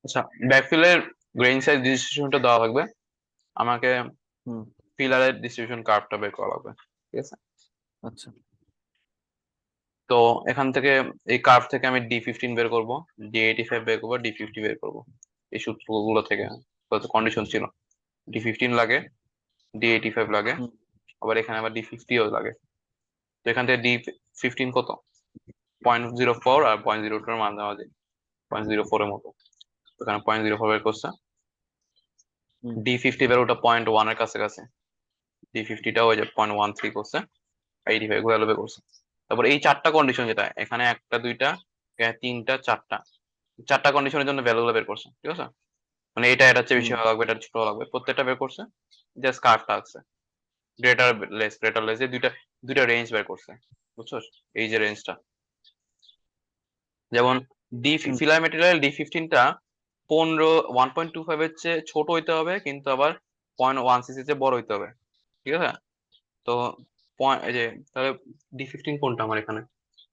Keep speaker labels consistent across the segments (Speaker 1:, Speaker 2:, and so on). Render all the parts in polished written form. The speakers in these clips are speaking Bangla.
Speaker 1: আচ্ছা, ব্যাকফিলের গ্রেইন সাইজ ডিস্ট্রিবিউশনটা দেওয়া লাগবে আমাকে।
Speaker 2: হুম।
Speaker 1: ফিলারের ডিস্ট্রিবিউশন কার্ভটা বের করা লাগবে, ঠিক আছে?
Speaker 2: আচ্ছা।
Speaker 1: তো এখান থেকে এই কার্ভ থেকে আমি D15 বের করব, D85 বের করবো, D50 বের করব। এই সূত্রগুলো থেকে কন্ডিশন ছিল D15 লাগে, D85 লাগে,
Speaker 2: হুম।
Speaker 1: আবার এখানে আবার D50ও লাগে। তো এখান থেকে D15 কত, 0.04 আর 0.02 এর মাঝামাঝি, 0.04 এর মতো। তো এখানে 0.04 বের করছে।
Speaker 2: হুম।
Speaker 1: D50 বের ওটা 0.1 এর কাছাকাছি, D50টা ওই যে 0.13 করছে, 85 গুলো বের করছে। তারপর এই চারটা কন্ডিশন, যেটা এখানে একটা দুইটা এখানে তিনটা চারটা, চারটা কন্ডিশনের জন্য ভ্যালু গুলো বের করছে, ঠিক আছে? মানে এটা হচ্ছে বেশি
Speaker 2: হুম।
Speaker 1: ভালো লাগবে, এটা ছোট লাগবে, প্রত্যেকটা বের করছে। জাস্ট কার্ভটা আছে, গ্রেটার লেস এই দুইটা দুইটা রেঞ্জ বের করছে, বুঝছো? এই যে রেঞ্জটা, যেমন ডি
Speaker 2: হুম।
Speaker 1: ফিলার মেটেরিয়াল D15টা 1.25 এর চেয়ে ছোট হইতে হবে, কিন্তু আবার 0.1 সিসি চেয়ে বড় হইতে হবে, ঠিক আছে? তো এই যে, তাহলে D15 কোনটা আমার এখানে,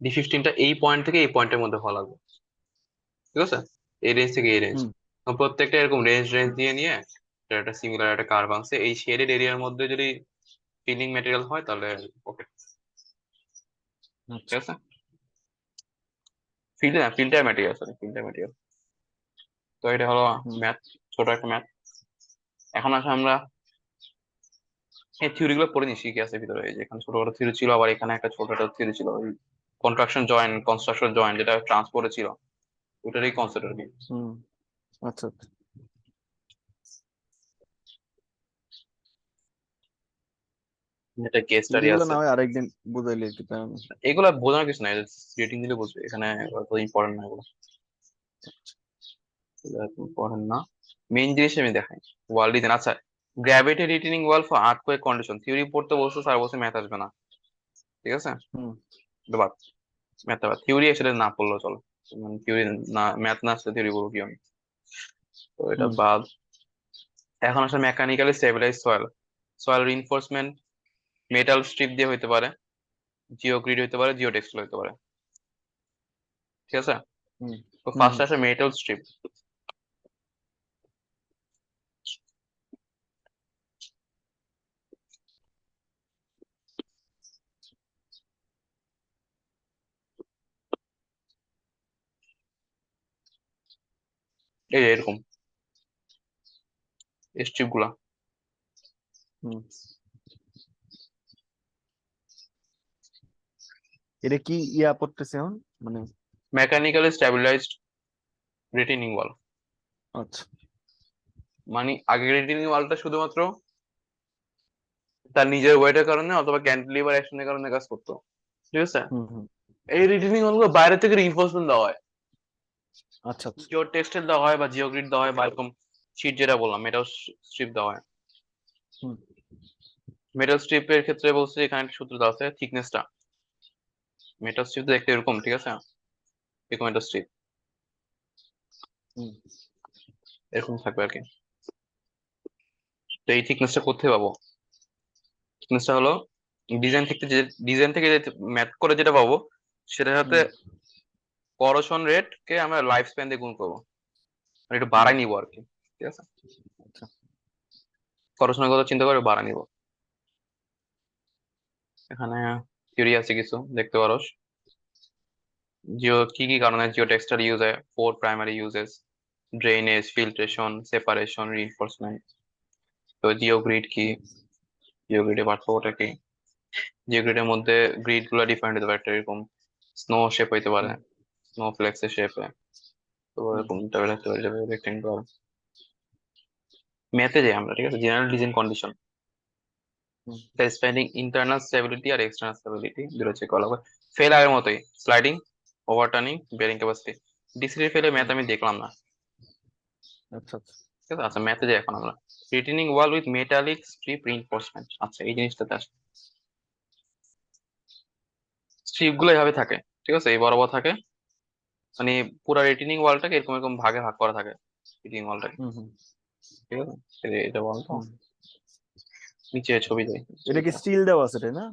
Speaker 1: D15টা এই পয়েন্ট থেকে এই পয়েন্টের মধ্যে হওয়া লাগবে, ঠিক আছে? এই রেঞ্জ থেকে এই রেঞ্জ।
Speaker 2: হুম।
Speaker 1: প্রত্যেকটা এরকম রেঞ্জ রেঞ্জ
Speaker 2: হুম।
Speaker 1: দিয়ে নিয়ে একটা সিমিলার একটা কার্ভ আনছে, এই শেডেড এরিয়ার মধ্যে যদি ফিলিং ম্যাটেরিয়াল হয় তাহলে ওকে, ঠিক
Speaker 2: আচ্ছা।
Speaker 1: আছে? Filter material, sorry filter material. তো এটা হলো
Speaker 2: হুম।
Speaker 1: ম্যাথ, ছোট একটা ম্যাথ। এখন আসলে আমরা এই থিওরি গুলো পড়ে নিচ্ছি কি আছে ভিতরে। এই যে এখানে ছোট ছোট থিওরি ছিল, আবার এখানে একটা ছোট একটা থিওরি ছিল, কনস্ট্রাকশন জয়েন্ট যেটা ট্রান্সপোর্টে ছিল, ওটারই কনসেপ্ট আর কি।
Speaker 2: হুম। আচ্ছা, আচ্ছা।
Speaker 1: এটা কেস স্টাডি
Speaker 2: থিওরিগুলো
Speaker 1: আছে।
Speaker 2: না হয় আরেকদিন বুঝাইলে আর কি, তাই না?
Speaker 1: এগুলা বোঝানোর কিছু নাই, রেটিং দিলে বুঝবে, এখানে অত ইম্পর্টেন্ট না এগুলো, ইম্পর্টেন্ট না। মেইন জিনিস আমি দেখাই, ওয়াল ডিজাইন। আচ্ছা, gravity retaining wall for earthquake condition, theory পড়তে বলছে স্যার, বলছে ম্যাথ আসবে না, ঠিক আছে?
Speaker 2: হুম।
Speaker 1: এটা বাদ, ম্যাথ বাদ, থিওরি আসলে না পড়লেও চলো, থিওরি না, ম্যাথ না আসলে থিওরি বলবো কি আমি? তো এটা
Speaker 2: হুম।
Speaker 1: বাদ। এখন আসলে mechanically stabilize soil, soil reinforcement metal strip দিয়ে হইতে পারে, জিওগ্রিড হইতে পারে, জিও টেক্সটাইল হইতে পারে, ঠিক আছে?
Speaker 2: হুম।
Speaker 1: তো
Speaker 2: হুম।
Speaker 1: ফার্স্ট
Speaker 2: হুম।
Speaker 1: আসে মেটাল স্ট্রিপ। এই যে এরকম স্ট্রিপ গুলা
Speaker 2: হুম। এটা কি ইয়া পড়তেছে এখন, মানে?
Speaker 1: মেকানিক্যালি স্টেবিলাইজড রিটেনিং ওয়াল।
Speaker 2: আচ্ছা।
Speaker 1: মানে আগে রিটেনিং ওয়ালটা শুধুমাত্র তার নিজের ওয়েটের কারণে অথবা ক্যান্টিলিভার অ্যাকশনের কারণে কাজ করতো, ঠিক আছে?
Speaker 2: হুম। হুম।
Speaker 1: এই রিটেনিং ওয়াল গুলো বাইরে থেকে রিইনফোর্সমেন্ট দেওয়া হয়,
Speaker 2: আচ্ছা, আচ্ছা।
Speaker 1: জিও টেক্সটাইল দেওয়া হয় বা জিওগ্রিড দেওয়া হয়, বা এরকম শীট যেটা বললাম মেটাল স্ট্রিপ দেওয়া হয়।
Speaker 2: হুম।
Speaker 1: মেটাল স্ট্রিপের ক্ষেত্রে বলছে এখানে একটা সূত্র দেওয়া আছে, থিকনেসটা। মেটাল স্ট্রিপ দেখতে এরকম, ঠিক আছে? এরকম একটা স্ট্রিপ
Speaker 2: হুম।
Speaker 1: এরকম থাকবে আর কি। তো এই থিকনেসটা কোথায় পাবো? থিকনেসটা হলো ডিজাইন থেকে যে ম্যাথ করে যেটা পাবো, সেটা সাথে
Speaker 2: হুম।
Speaker 1: করোশন রেট কে আমরা লাইফ স্প্যান দিয়ে গুণ করবো, মানে একটু
Speaker 2: হুম।
Speaker 1: বাড়াই নিবো আর কি, ঠিক আছে?
Speaker 2: আচ্ছা।
Speaker 1: করোশনের কথা চিন্তা করে বাড়াই নিবো। এখানে থিওরি আছে কিছু, দেখতে পারোস। কি কি কারণে জিও টেক্সটাইল ইউজ হয়? Four primary uses: drainage, filtration, separation, reinforcement. তো জিও গ্রিড কি,
Speaker 2: হুম।
Speaker 1: জিও গ্রিডের পার্থক্যটা কি? জিও গ্রিডের মধ্যে গ্রিড গুলো ডিফারেন্ট হতে পারে, একটা এরকম স্নো শেপ হইতে পারে,
Speaker 2: হুম।
Speaker 1: স্নো ফ্লেক্সের শেপে, তো
Speaker 2: হুম।
Speaker 1: এরকম টাইপের থাকতে পারে, রেক্টেঙ্গুলার। ম্যাথে যাই আমরা, ঠিক আছে? জেনারেল ডিজাইন কন্ডিশন,
Speaker 2: হুম।
Speaker 1: স্পেন্ডিং ইন্টারনাল স্টেবিলিটি আর এক্সটার্নাল স্টেবিলিটি দুটো চেক করা হবে। ফেল আগের মতোই, স্লাইডিং, ওভারটার্নিং, বেয়ারিং ক্যাপাসিটি। ডিসির ফেলে ম্যাথ
Speaker 2: হুম।
Speaker 1: আমি দেখলাম না,
Speaker 2: আচ্ছা, আচ্ছা।
Speaker 1: ঠিক আছে? আচ্ছা, ম্যাথে যাই এখন আমরা। Retaining wall with metallic strip reinforcement, আচ্ছা এই জিনিসটাতে আসে। স্ট্রিপ গুলো এইভাবে থাকে, ঠিক আছে? এই বরাবর থাকে, মানে পুরো রিটেনিং ওয়ালটাকে এরকম এরকম ভাগে ভাগ করা থাকে, রিটেনিং ওয়ালটাকে,
Speaker 2: হুম। হুম।
Speaker 1: ঠিক আছে? এটা বলতো
Speaker 2: হুম।
Speaker 1: নিচে ছবি দেয়,
Speaker 2: এটা কি
Speaker 1: ছবিটা
Speaker 2: স্টিল দেওয়া আছে, তাই না?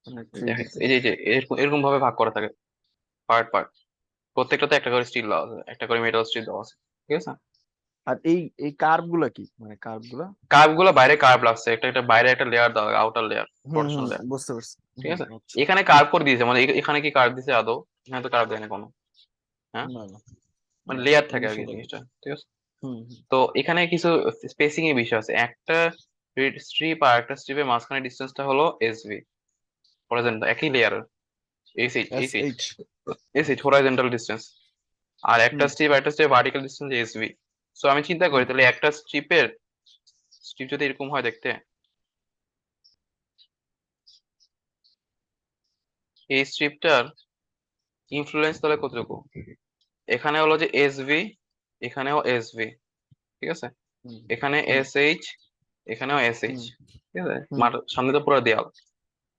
Speaker 2: মানে থ্রি
Speaker 1: দেখা
Speaker 2: ডিতে।
Speaker 1: এই যে এরকম এরকম ভাবে ভাগ করা থাকে, পার্ট পার্ট। প্রত্যেকটাতে একটা করে স্টিল দেওয়া আছে, একটা করে মেটাল স্টিল দেওয়া আছে। ঠিক আছে।
Speaker 2: আর এই কার্ভ গুলা কি, মানে কার্ভ গুলা?
Speaker 1: কার্ভ গুলো বাইরে কার্ভ লাগছে, একটা বাইরে একটা লেয়ার দেওয়া, আউটার লেয়ার, প্রোটেকশন লেয়ার।
Speaker 2: বুঝতে পারছি।
Speaker 1: ঠিক আছে,
Speaker 2: আচ্ছা।
Speaker 1: এখানে কার্ভ করে দিয়েছে, মানে এখানে কি কার্ভ দিছে আদৌ? এখানে তো কার্ভ দেয় না কোনো। হ্যাঁ,
Speaker 2: না না
Speaker 1: মানে
Speaker 2: না,
Speaker 1: লেয়ার থাকে
Speaker 2: এমনি
Speaker 1: আর কি
Speaker 2: সোজা।
Speaker 1: জিনিসটা। ঠিক আছে,
Speaker 2: হুম
Speaker 1: তো এখানে কিছু স্পেসিং এর বিষয় আছে। একটা স্ট্রিপ আর একটা স্ট্রিপের মাঝখানে ডিস্টেন্সটা হলো এসভি, হরাইজন্টাল, একই layer, H H
Speaker 2: S
Speaker 1: H H
Speaker 2: H.
Speaker 1: H H horizontal distance. আর একটা
Speaker 2: হুম
Speaker 1: স্ট্রিপ একটা strip vertical distance S V. So আমি চিন্তা করি
Speaker 2: হুম
Speaker 1: তাহলে একটা স্ট্রিপের স্ট্রিপ যদি এরকম হয় দেখতে, এই স্ট্রিপটার ইনফ্লুয়েন্স তাহলে কতটুকু? এখানে হলো যে এসভি, এখানেও এসভি, ঠিক আছে,
Speaker 2: হুম
Speaker 1: এখানে
Speaker 2: হুম
Speaker 1: এসএইচ, এখানেও এসএইচ,
Speaker 2: হুম
Speaker 1: ঠিক আছে,
Speaker 2: হুম
Speaker 1: সামনে তো পুরো দেওয়াল,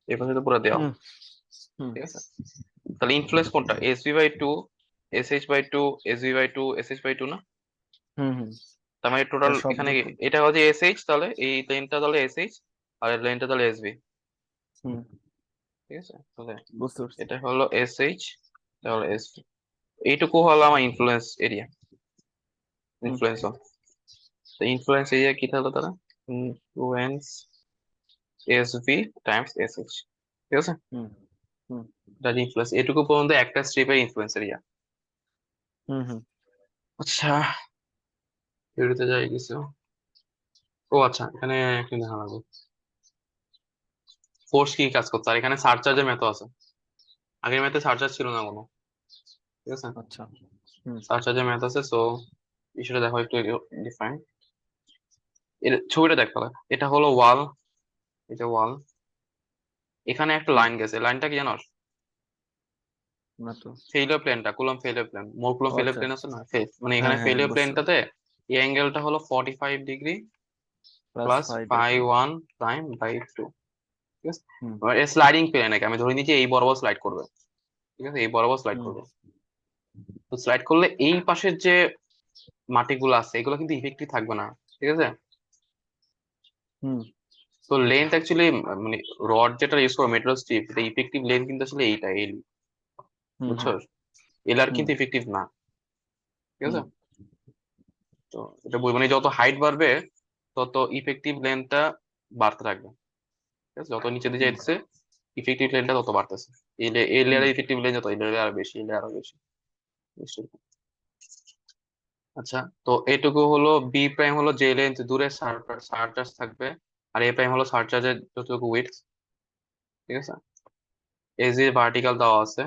Speaker 1: এই পাশে তো পুরো দেওয়াল।
Speaker 2: হুম হুম
Speaker 1: ঠিক আছে, তাহলে ইনফ্লুয়েন্স কোনটা? এসভি/2, এসএইচ/2, এসভি/2, এসএইচ/2 না?
Speaker 2: হুম হুম
Speaker 1: তার মানে টোটাল
Speaker 2: সব
Speaker 1: এখানে
Speaker 2: যোগ করে।
Speaker 1: এটা হচ্ছে এসএইচ, তাহলে এই লেনটা তাহলে এসএইচ, আর এই লেনটা তাহলে এসভি।
Speaker 2: হুম
Speaker 1: ঠিক আছে, তাহলে
Speaker 2: বুঝতে পারছি।
Speaker 1: এটা হলো এসএইচ, এটা হলো এসভি। এইটুকু হলো আমার ইনফ্লুয়েন্স এরিয়া,
Speaker 2: হুম
Speaker 1: ইনফ্লুয়েন্স। তো ইনফ্লুয়েন্স এরিয়া কি থাকলো তারা? Influence SV Times SH. ঠিক আছে,
Speaker 2: হুম হুম
Speaker 1: এটা ইনফ্লুয়েন্স, এটুকু পর্যন্ত একটা স্ট্রিপের ইনফ্লুয়েন্স এরিয়া।
Speaker 2: হুম হুম
Speaker 1: আচ্ছা, এড়িতে যাই কিছু। ও আচ্ছা, এখানে একটু দেখা লাগবে ফোর্স কি কাজ করছে, আর এখানে সারচার্জের মেথড আছে। আগের ম্যাথে সারচার্জ ছিল না কোনো। ঠিক আছে,
Speaker 2: আচ্ছা। হুম
Speaker 1: সারচার্জের মেথড আছে। সো বিষয়টা দেখো একটু ডিফাইন। এর ছবিটা দেখো, এটা হলো ওয়াল, এটা ওয়াল, এখানে একটা
Speaker 2: হুম
Speaker 1: লাইন গেছে, লাইনটা কি জানো?
Speaker 2: না তো।
Speaker 1: ফেইলিওর প্লেনটা, কুলম্ব ফেইলিওর প্লেন, মোর কুলম্ব
Speaker 2: ও
Speaker 1: ফেইলিওর
Speaker 2: আচ্ছা
Speaker 1: প্লেন
Speaker 2: আচ্ছা।
Speaker 1: আছে না, মানে এখানে
Speaker 2: হ্যাঁ হ্যাঁ
Speaker 1: ফেইলিওর
Speaker 2: বুঝতে পারছি।
Speaker 1: প্লেনটাতে এই অ্যাঙ্গেলটা হলো 45 degree
Speaker 2: plus
Speaker 1: plus
Speaker 2: five by
Speaker 1: phi
Speaker 2: two.
Speaker 1: One prime by two. ঠিক আছে,
Speaker 2: হুম
Speaker 1: স্লাইডিং প্লেন নাকি, আমি ধরে নিচ্ছি এই বরাবর স্লাইড করবে। ঠিক আছে, এই বরাবর স্লাইড
Speaker 2: হুম
Speaker 1: করবে। তো স্লাইড করলে এই পাশের যে মাটিগুলো আছে এগুলো কিন্তু ইফেক্টিভ থাকবে না। ঠিক আছে,
Speaker 2: হুম
Speaker 1: তো লেন্থ অ্যাকচুয়ালি, মানে রড যেটা ইউজ করো মেটাল স্ট্রিপ, এটা ইফেক্টিভ লেন্থ কিন্তু আসলে এইটা এল,
Speaker 2: হুম
Speaker 1: বুঝছো? এল আর
Speaker 2: হুম
Speaker 1: কিন্তু ইফেক্টিভ না। ঠিক
Speaker 2: হুম
Speaker 1: আছে, তো এটা মানে যত হাইট বাড়বে তত ইফেক্টিভ লেন্থটা বাড়তে থাকবে। ঠিক আছে, যত নিচে দিয়ে
Speaker 2: হুম
Speaker 1: যাইতেছে ইফেক্টিভ লেন্থটা তত বাড়তেছে। এই
Speaker 2: হুম
Speaker 1: লেয়ারের ইফেক্টিভ লেন্থ যত, এই লেয়ারে আরো বেশি, এই লেয়ারে আরো বেশি, বুঝছো? আচ্ছা, তো এইটুকু হলো বি প্রাইম, হলো যে লেন্থ দূরে সারচার্জ থাকবে, আর এ প্রাইম হলো সারচার্জের যতটুকু উইডথ। ঠিক আছে, এজ এ ভার্টিক্যাল দেওয়া আছে,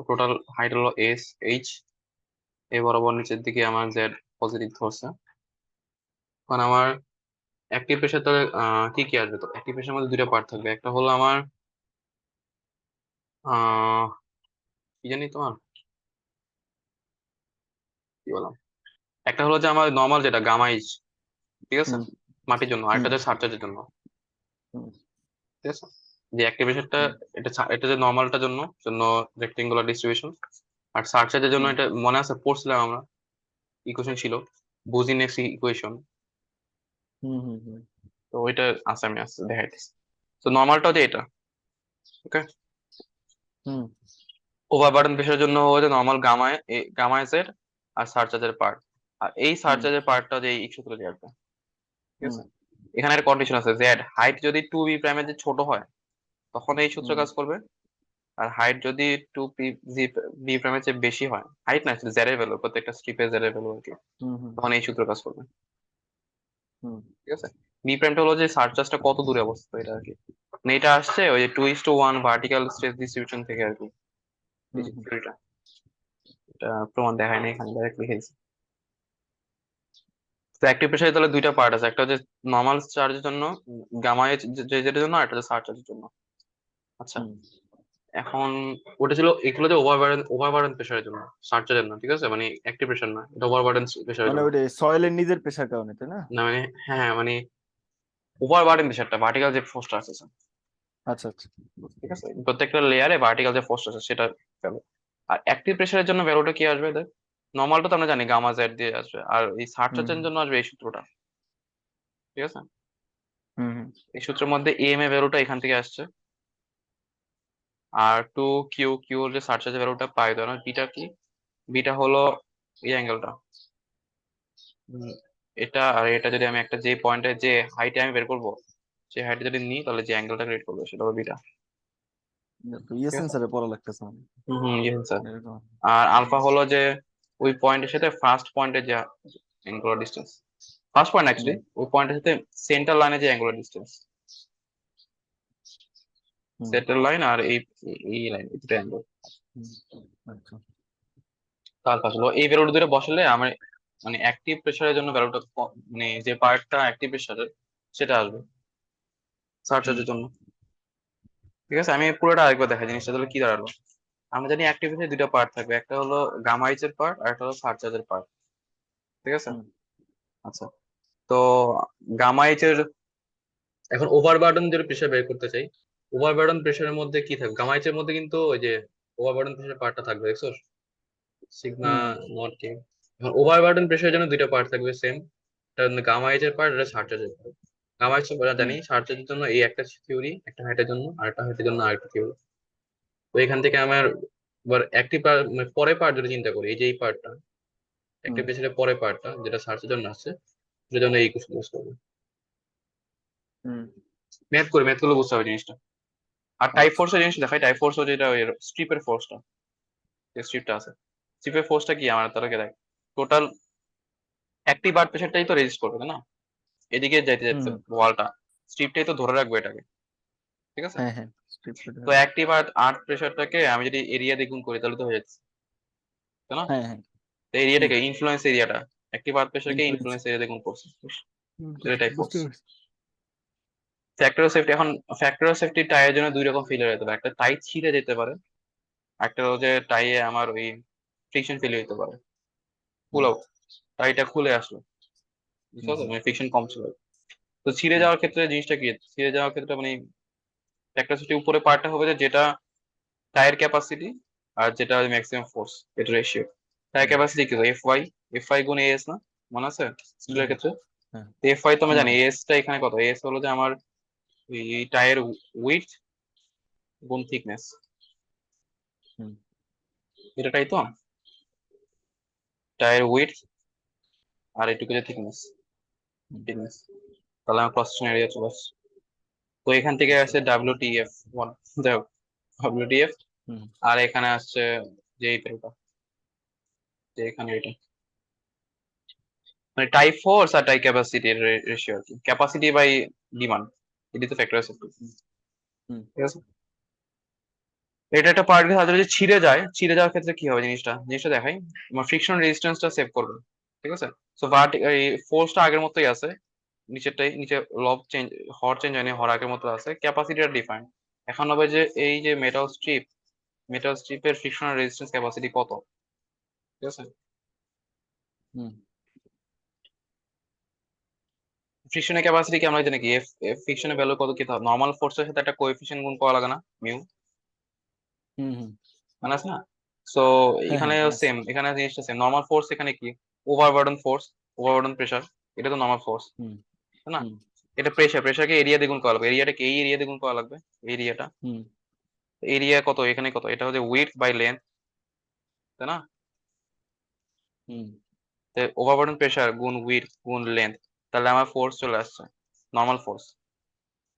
Speaker 1: টোটাল হাইট হলো এস এইচ, এ বরাবর নিচের দিকে আমার জেড পজিটিভ ধরছে। কারণ আমার অ্যাক্টিভ প্রেশার তো কি কি আসবে? তো অ্যাক্টিভ প্রেশার মধ্যে দুইটা পার্ট থাকবে, একটা হলো আমার আহ কি জানি তোমার কি বললাম, একটা হলো যে আমার নর্মাল যেটা গামাইজ, ঠিক আছে,
Speaker 2: হুম
Speaker 1: মাটির জন্য, আর
Speaker 2: হুম
Speaker 1: একটা হচ্ছে সারচার্জের জন্য।
Speaker 2: হুম
Speaker 1: ঠিক আছে, যে অ্যাক্টিভ প্রেশারটা,
Speaker 2: হুম
Speaker 1: এটা যে নর্মালটার জন্য জন্য রেক্টেঙ্গুলার ডিস্ট্রিবিউশন, আর সারচার্জের জন্য
Speaker 2: হুম
Speaker 1: এটা মনে আছে পড়ছিলাম আমরা, ইকুয়েশন ছিল বুজিনেস ইকুয়েশন।
Speaker 2: হুম হুম হুম
Speaker 1: তো ওইটা আছে, আমি আছে দেখাইতেছি। তো নর্মালটা যে এটা, ওকে,
Speaker 2: হুম
Speaker 1: ওভারবার্ডেন প্রেশারের জন্য হচ্ছে নর্মাল গামা জেড আর সারচার্জের পার্ট। আর এই
Speaker 2: হুম
Speaker 1: সারচার্জের পার্টটা যে এই সূত্রে দিয়ে আসবে। ঠিক
Speaker 2: হুম
Speaker 1: আছে, এখানে একটা কন্ডিশন আছে, জেড হাইট যদি টু বি প্রাইমের যে ছোট হয় তখন এই সূত্র
Speaker 2: হুম
Speaker 1: কাজ করবে, আর হাইট যদি টু বি প্রাইমের চেয়ে বেশি হয়, হাইট না জেড এর ভ্যালু, প্রত্যেকটা স্ট্রিপের জেড এর ভ্যালু আর কি,
Speaker 2: হুম হুম
Speaker 1: তখন এই সূত্র কাজ করবে।
Speaker 2: হুম
Speaker 1: ঠিক আছে, বি প্রাইমটা হলো যে সারচার্জটা কত দূরে অবস্থিত এটা আর কি, মানে এটা আসছে ওই যে 2:1 ভার্টিক্যাল স্ট্রেস ডিস্ট্রিবিউশন থেকে আর কি। এই
Speaker 2: হুম
Speaker 1: যে
Speaker 2: হুম
Speaker 1: theory টা, এটা প্রমাণ দেখায় না, এখানে ডাইরেক্ট লিখেছি। তো অ্যাক্টিভ প্রেসারে তাহলে দুইটা পার্ট আছে, একটা হচ্ছে নর্মাল চার্জের জন্য গামা যেটার জন্য, আর একটা হচ্ছে সারচার্জের জন্য। আচ্ছা,
Speaker 2: হুম।
Speaker 1: এখন ওটা ছিল, এগুলো যে ওভারবার্ডেন প্রেসারের জন্য, সারচার্জের না। ঠিক আছে, মানে অ্যাক্টিভ প্রেসার না, এটা ওভারবার্ডেন প্রেসারের
Speaker 2: মানে
Speaker 1: জন্য।
Speaker 2: ওইটা সয়েলের নিজের প্রেসার কারণে, তাই না?
Speaker 1: না মানে, হ্যাঁ মানে ওভারবার্ডেন প্রেসারটা, ভার্টিক্যাল যে ফোর্সটা আছে।
Speaker 2: আচ্ছা আচ্ছা।
Speaker 1: ঠিক আছে, প্রত্যেকটা লেয়ারে ভার্টিক্যাল যে ফোর্স আছে সেটা ভ্যালু। আর অ্যাক্টিভ প্রেসারের জন্য ভ্যালুটা কি আসবে দেখ, নর্মালটা তো আমরা জানি গামা জেড দিয়ে আসবে, আর এই
Speaker 2: হুম
Speaker 1: সারচার্জের জন্য আসবে এই সূত্রটা। ঠিক আছে,
Speaker 2: হুম হুম
Speaker 1: এই সূত্রের মধ্যে এম এ ভ্যালুটা এখান থেকে আসছে, আর টু কিউ, কিউ যে সারচার্জের ভ্যালুটা পাই, ধরো বিটা কি, বিটা হলো এই অ্যাঙ্গেলটা, উম, এটা আর এটা যদি আমি একটা যে পয়েন্টে যে হাইটে আমি বের করবো, সেই হাইটে যদি নিই, তাহলে যে অ্যাঙ্গেলটা ক্রিয়েট করবে সেটা হবে বিটা।
Speaker 2: তো ইয়ে
Speaker 1: ঠিক আছে।
Speaker 2: সেন্সারে পড়া লাগতেছে আমার।
Speaker 1: হম হম, ইয়েস স্যার।
Speaker 2: এরকম।
Speaker 1: আর আলফা হলো যে ওই পয়েন্টের সাথে ফার্স্ট পয়েন্টের যে অ্যাঙ্গুলার ডিস্টেন্স, ফার্স্ট পয়েন্ট
Speaker 2: হুম
Speaker 1: অ্যাকচুয়ালি ওই পয়েন্টের সাথে সেন্টার লাইনে যে অ্যাঙ্গুলার ডিস্টেন্স,
Speaker 2: হুম
Speaker 1: সেন্টার লাইন আর এই লাইন, এই দুটো অ্যাঙ্গেল।
Speaker 2: হুম, আচ্ছা।
Speaker 1: তার কাজ হলো এই ভ্যালু দুটো বসালে আমার মানে অ্যাক্টিভ প্রেসারের জন্য ভ্যালুটা, মানে যে পার্টটা অ্যাক্টিভ প্রেসারের সেটা আসবে
Speaker 2: হুম
Speaker 1: সারচার্জের জন্য। ঠিক আছে, আমি পুরোটা আরেকবার দেখা জিনিসটা তাহলে কি দাঁড়ালো। আমরা জানি অ্যাক্টিভ প্রেসারে দুটো পার্ট থাকবে, একটা হলো গামা এইচ এর পার্ট আর একটা হলো সারচার্জের পার্ট। ঠিক আছে।
Speaker 2: হুম
Speaker 1: আচ্ছা, তো গামা এইচ এর এখন ওভারবার্ডন যদি প্রেসার বের করতে চাই, ওভারবার্ডন প্রেসারের মধ্যে কি থাকবে, গামা এইচ এর মধ্যে কিন্তু ওই যে ওভারবার্ডন প্রেসারের পার্টটা থাকবে, দেখছো, সিগমা
Speaker 2: হুম
Speaker 1: নট কে। এখন ওভারবার্ডন প্রেসারের জন্য দুইটা পার্ট থাকবে সেম, একটা গামা এইচ এর পার্ট, এটা সারচার্জের পার্ট। গামা এইচ
Speaker 2: হুম
Speaker 1: জানি সারচার্জের জন্য এই একটা থিওরি, একটা হাইটের জন্য আর একটা হাইটের জন্য আরেকটা থিওরি। তো এখান থেকে আমার এবার একটি পার্ট মানে পরের পার্ট যদি চিন্তা করি, এই যে এই পার্টটা
Speaker 2: হুম
Speaker 1: একটি প্রেসারের পরের পার্টটা যেটা সার্চের জন্য আসছে, সেটার জন্য এই কোশ্চেন ইউজ করবো।
Speaker 2: হুম,
Speaker 1: ম্যাথ করলে বুঝতে হবে জিনিসটা। আর টাইপ
Speaker 2: আচ্ছা।
Speaker 1: ফোর্সের জিনিস দেখাই, টাইপ ফোর্স যেটা ওই স্ট্রিপের ফোর্সটা, যে স্ট্রিপটা আছে, স্ট্রিপের ফোর্সটা কি আমার তাদেরকে দেখ, টোটাল একটি বার প্রেসারটাই তো রেজিস্ট করবে তাই না, এদিকে যাইতে
Speaker 2: হুম
Speaker 1: যাচ্ছে
Speaker 2: হুম,
Speaker 1: ওয়ালটা, স্ট্রিপটাই তো ধরে রাখবে এটাকে। ঠিক আছে।
Speaker 2: হ্যাঁ হ্যাঁ, স্ট্রিপ
Speaker 1: তো একটি বার আর্থ প্রেসারটাকে আমি যদি এরিয়া দিয়ে গুণ করি তাহলে তো হয়ে যাচ্ছে, তাই না।
Speaker 2: হ্যাঁ হ্যাঁ।
Speaker 1: তো
Speaker 2: হুম,
Speaker 1: এরিয়াটাকে ইনফ্লুয়েন্স এরিয়াটা, একটি বার প্রেসারকে
Speaker 2: ইনফ্লুয়েন্স।
Speaker 1: ইনফ্লুয়েন্স এরিয়া দিয়ে গুণ করছে, এটা টাইপ ফোর্স।
Speaker 2: বুঝতে পারছি।
Speaker 1: ফ্যাক্টর অফ সেফটি, এখন ফ্যাক্টর অফ সেফটি টাইয়ের জন্য দুই রকম ফেলিয়ার হতে পারে, একটা টাই ছিঁড়ে যেতে পারে, একটা হলো যে টাইয়ে আমার ওই ফ্রিকশন ফেলিয়ার হতে পারে, পুল
Speaker 2: হুম
Speaker 1: আউট, টাইটা খুলে আসলো, বুঝতে
Speaker 2: হুম
Speaker 1: পারছো,
Speaker 2: হুম
Speaker 1: মানে ফ্রিকশন কম ছিল। তো ছিঁড়ে
Speaker 2: হুম
Speaker 1: যাওয়ার ক্ষেত্রে জিনিসটা কি, ছিঁড়ে যাওয়ার ক্ষেত্রে মানে ফ্যাক্টর সেফটি উপরে পার্টটা হবে যে যেটা টায়ার ক্যাপাসিটি আর যেটা ম্যাক্সিমাম ফোর্স, এটা রেশিও। টায়ার
Speaker 2: হুম
Speaker 1: ক্যাপাসিটি কি, এফ আই গুণ এস না, মনে আছে
Speaker 2: হুম
Speaker 1: স্টিলের
Speaker 2: হুম,
Speaker 1: ক্ষেত্রে।
Speaker 2: হ্যাঁ।
Speaker 1: এফ আই তো আমরা
Speaker 2: হুম
Speaker 1: জানি, এস টা এখানে কত, এস হলো যে আমার এই টায়ার উইডথ গুণ থিকনেস,
Speaker 2: হুম
Speaker 1: এটাই তো টায়ার উইডথ আর এটুকু যে থিকনেস,
Speaker 2: হুম,
Speaker 1: থিকনেস, তাহলে আমার ক্রস সেকশন এরিয়া চলে আসছে। তো এখান থেকে
Speaker 2: বুঝতে
Speaker 1: আসছে
Speaker 2: পারছি।
Speaker 1: ডাব্লিউটিএফ ওয়ান, দেখো ডাব্লিউটিএফ।
Speaker 2: হুম
Speaker 1: আর এখানে আসছে যে এই পেরোটা, যে এখানে এটা মানে টাই ফোর্স আর টাই ক্যাপাসিটির রেশিও আর কি, ক্যাপাসিটি বাই ডিমান্ড, এটি তো ফ্যাক্টর আছে।
Speaker 2: হুম হুম
Speaker 1: ঠিক আছে। এটা একটা পার্ট যদি ছিঁড়ে যায়, ছিঁড়ে যাওয়ার ক্ষেত্রে কি হবে জিনিসটা, জিনিসটা দেখাই, আমার ফ্রিকশন রেজিস্ট্যান্সটা সেভ করবে। ঠিক আছে। সো এই ফোর্সটা আগের মতোই আছে, নিচেরটাই নিচে লব চেঞ্জ, হর চেঞ্জ হয়নি, হর আগের মতো আছে, ক্যাপাসিটিটা ডিফাইন। এখন হবে যে এই যে মেটাল স্ট্রিপের ফ্রিকশনাল রেজিস্ট্যান্স ক্যাপাসিটি কত। ঠিক আছে।
Speaker 2: হুম
Speaker 1: ফ্রিকশনের ক্যাপাসিটি কি আমরা জানি কি, ফ্রিকশনের ভ্যালু কত কি, নর্মাল ফোর্সের সাথে একটা কোএফিসিয়েন্ট গুণ করা লাগে না, মিউ,
Speaker 2: হুম হুম,
Speaker 1: মানে আছে না। সো
Speaker 2: হ্যাঁ
Speaker 1: এখানে
Speaker 2: হ্যাঁ আছে।
Speaker 1: সেম, এখানে জিনিসটা সেম, নর্মাল ফোর্স এখানে কি, ওভারবার্ডন ফোর্স, ওভারবার্ডন প্রেসার, এটা তো নর্মাল ফোর্স,
Speaker 2: হুম
Speaker 1: তাই না।
Speaker 2: হুম
Speaker 1: এটা প্রেসারকে এরিয়া দ্বিগুণ করা লাগবে, এরিয়াটাকে এই এরিয়া দ্বিগুণ করা লাগবে, এরিয়াটা,
Speaker 2: হুম
Speaker 1: এরিয়া কত এখানে কত, এটা হচ্ছে উইডথ বাই লেন্থ, তাই না।
Speaker 2: হুম
Speaker 1: ওভারবার্ডন প্রেসার গুণ উইডথ গুণ লেন্থ, তাহলে আমার ফোর্স চলে আসছে, নর্মাল ফোর্স।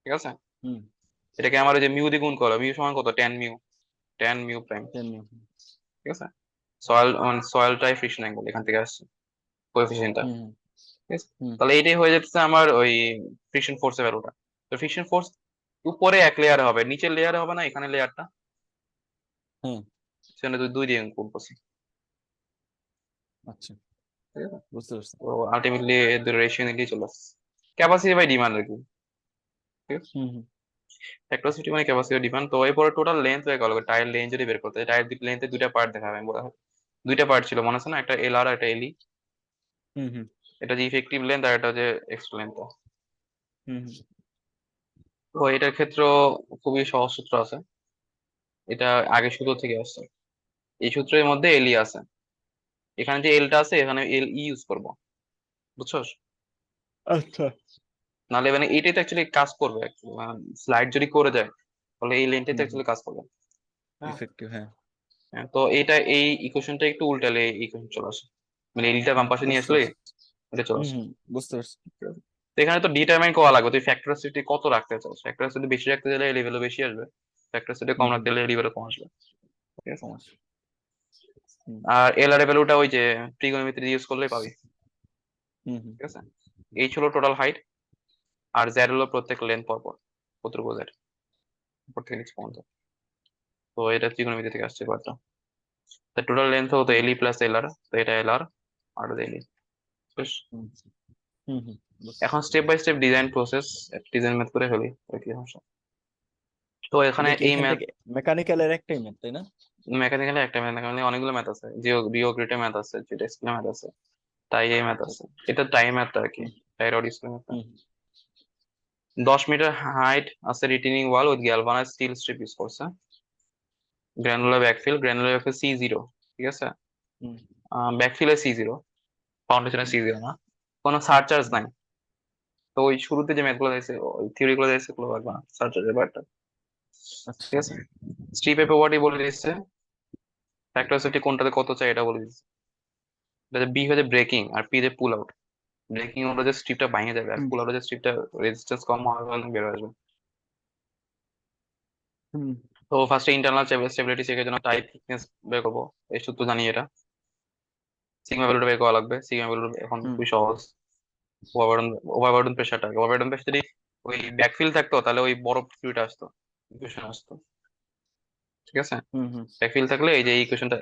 Speaker 1: ঠিক আছে।
Speaker 2: হুম,
Speaker 1: এটাকে আমার ওই যে মিউ দিয়ে গুণ করা, মিউ সমান কত, টেন মিউ প্রাইম।
Speaker 2: জানি।
Speaker 1: ঠিক আছে। সয়েলটাই ফ্রিকশন অ্যাঙ্গেল এখান থেকে আসছে, কোএফিসিয়েন্টটা।
Speaker 2: হুম
Speaker 1: ঠিক আছে।
Speaker 2: হুম
Speaker 1: তাহলে এটাই হয়ে যাচ্ছে আমার ওই ফ্রিকশন ফোর্সের ভ্যালুটা। তো ফ্রিকশন ফোর্স উপরে এক লেয়ারে হবে, নিচের লেয়ারে হবে না, এখানে লেয়ারটা,
Speaker 2: হ্যাঁ,
Speaker 1: সেখানে দুই দুই দিয়ে গুণ করছি।
Speaker 2: আচ্ছা,
Speaker 1: ঠিক আছে।
Speaker 2: বুঝতে পারছি।
Speaker 1: তো আলটিমেটলি এর দুটো রেশিও নিলেই চলে আসছে, ক্যাপাসিটি বাই ডিমান্ড আর কি। ঠিক আছে।
Speaker 2: হুম হুম
Speaker 1: অ্যাক্রোসিটি মানে ক্যাপাসিটি ডিমান্ড। তো এরপরে টোটাল লেন্থ হয়ে গেল, টায়ার লেন্থ যদি বের করতে হয়, টায়ার লেন্থে দুইটা পার্ট দেখাবে, আমি বলা হয় দুইটা পার্ট ছিল মনে আছে না, একটা এল আর একটা এলই।
Speaker 2: হুম হুম
Speaker 1: এটা যে ইফেক্টিভ লেন্থ আর এটা যে এক্সট্রা লেন্থ।
Speaker 2: হুম
Speaker 1: তো এটার ক্ষেত্রেও খুবই সহজ সূত্র আছে, এটা আগে সূত্র থেকে আসছে, এই সূত্রের মধ্যে এলই আছে, এখানে যে এলটা আছে এখানে এল ই ইউজ করবো, বুঝছো।
Speaker 2: আচ্ছা,
Speaker 1: নাহলে মানে এইটাই তো অ্যাকচুয়ালি কাজ করবে, স্লাইড যদি করে যায় তাহলে এই লেনটাই তো
Speaker 2: হুম হুম,
Speaker 1: অ্যাকচুয়ালি কাজ করবে। হ্যাঁ।
Speaker 2: ইফেক্টিভ, হ্যাঁ।
Speaker 1: হ্যাঁ, তো এইটা এই ইকুয়েশনটা একটু উল্টালে এই ইকুয়েশন চলে আসে, মানে এলটা বাম পাশে নিয়ে
Speaker 2: বুঝতে
Speaker 1: আসলে
Speaker 2: পারছি।
Speaker 1: এটা চলে আসে।
Speaker 2: বুঝতে পারছি।
Speaker 1: তো এখানে তো ডিটারমাইন করা লাগবে তুই ফ্যাক্টরিসিটি কত রাখতে চাস। ফ্যাক্টরিসিটি বেশি রাখতে চাইলে এই লেভেলও বেশি আসবে, ফ্যাক্টরিসিটি কম রাখতে চাইলে এই লেভেলও কম আসবে। ঠিক আছে।
Speaker 2: সমস্যা।
Speaker 1: আর এলআর ভ্যালুটা ওই যে ট্রিগোনোমেট্রি ইউজ করলেই পাবি। ঠিক আছে। এইচ হলো টোটাল হাইট, আর জেড হলো প্রত্যেক লেন্থ পর পর, কতটুকু জেড উপর থেকে নিচে পর্যন্ত। তো এটা ত্রিগোনোমেট্রি থেকে আসছে ব্যাপারটা। তো টোটাল লেন্থ হতো এলই প্লাস এলআর, তো এটা এলআর আর এলই। এখন step by step design process, design math করে ফেলি আর কি সমস্যা। তো এখানে
Speaker 2: এটা কি
Speaker 1: এই
Speaker 2: এখান
Speaker 1: ম্যাথ
Speaker 2: থেকে মেকানিক্যালের একটাই ম্যাথ তাই না?
Speaker 1: মেকানিক্যালি একটা ম্যাথ, মেকানিক্যালি অনেকগুলো ম্যাথ আছে, জিও বিও গ্রিডে ম্যাথ আছে, জিডেক্সে ম্যাথ আছে, তাই এই ম্যাথ আছে। এটা টাইম ম্যাথ আর কি,
Speaker 2: হুম,
Speaker 1: টাইরয়েড স্কুল ম্যাথ।
Speaker 2: হুম,
Speaker 1: 10 মিটার হাইট আছে retaining wall with galvanised steel strip use করছে। Granular backfill, granular backfill C0। ঠিক আছে।
Speaker 2: হুম,
Speaker 1: ব্যাকফিলে C0, ফাউন্ডেশনে C0 না, কোনো সারচার্জ নাই। তো ওই শুরুতে যে ম্যাথ গুলো দিয়েছে, ওই থিওরি গুলো দিয়েছে, গুলো লাগবে না, সারচার্জের ব্যাপারটা। ঠিক
Speaker 2: আচ্ছা।
Speaker 1: আছে। স্ট্রিপ প্রপার্টি বলে দিচ্ছে, ফ্যাক্টরিসিটি কোনটাতে কত চাই এটা বলে দিচ্ছে। এটা বি হচ্ছে ব্রেকিং আর পি যে পুল আউট। ব্রেকিং হলো যে স্ট্রিপটা ভেঙে যাবে, আর
Speaker 2: হুম,
Speaker 1: পুল আউট যে স্ট্রিপটা রেজিস্ট্যান্স কম হবে অনেক বের হয়ে আসবে।
Speaker 2: হুম,
Speaker 1: তো ফার্স্টে ইন্টারনাল স্টেবিলিটি চেকের জন্য টাইপ থিকনেস বের করবো, এই সূত্র জানি এটা। সিগমা ভ্যালুটা বের করা লাগবে, সিগমা ভ্যালু এখন
Speaker 2: হুম,
Speaker 1: খুবই সহজ। ওভারবার্ডন, ওভারবার্ডন প্রেশারটা, ওভারবার্ডন প্রেশার যদি ওই ব্যাকফিল থাকতো তাহলে ওই বড় ফ্লুইড আসতো, ইকুয়েশন আসতো। ঠিক আছে।
Speaker 2: হুম, হুম।
Speaker 1: ব্যাকফিল থাকলে এই যে ইকুয়েশনটা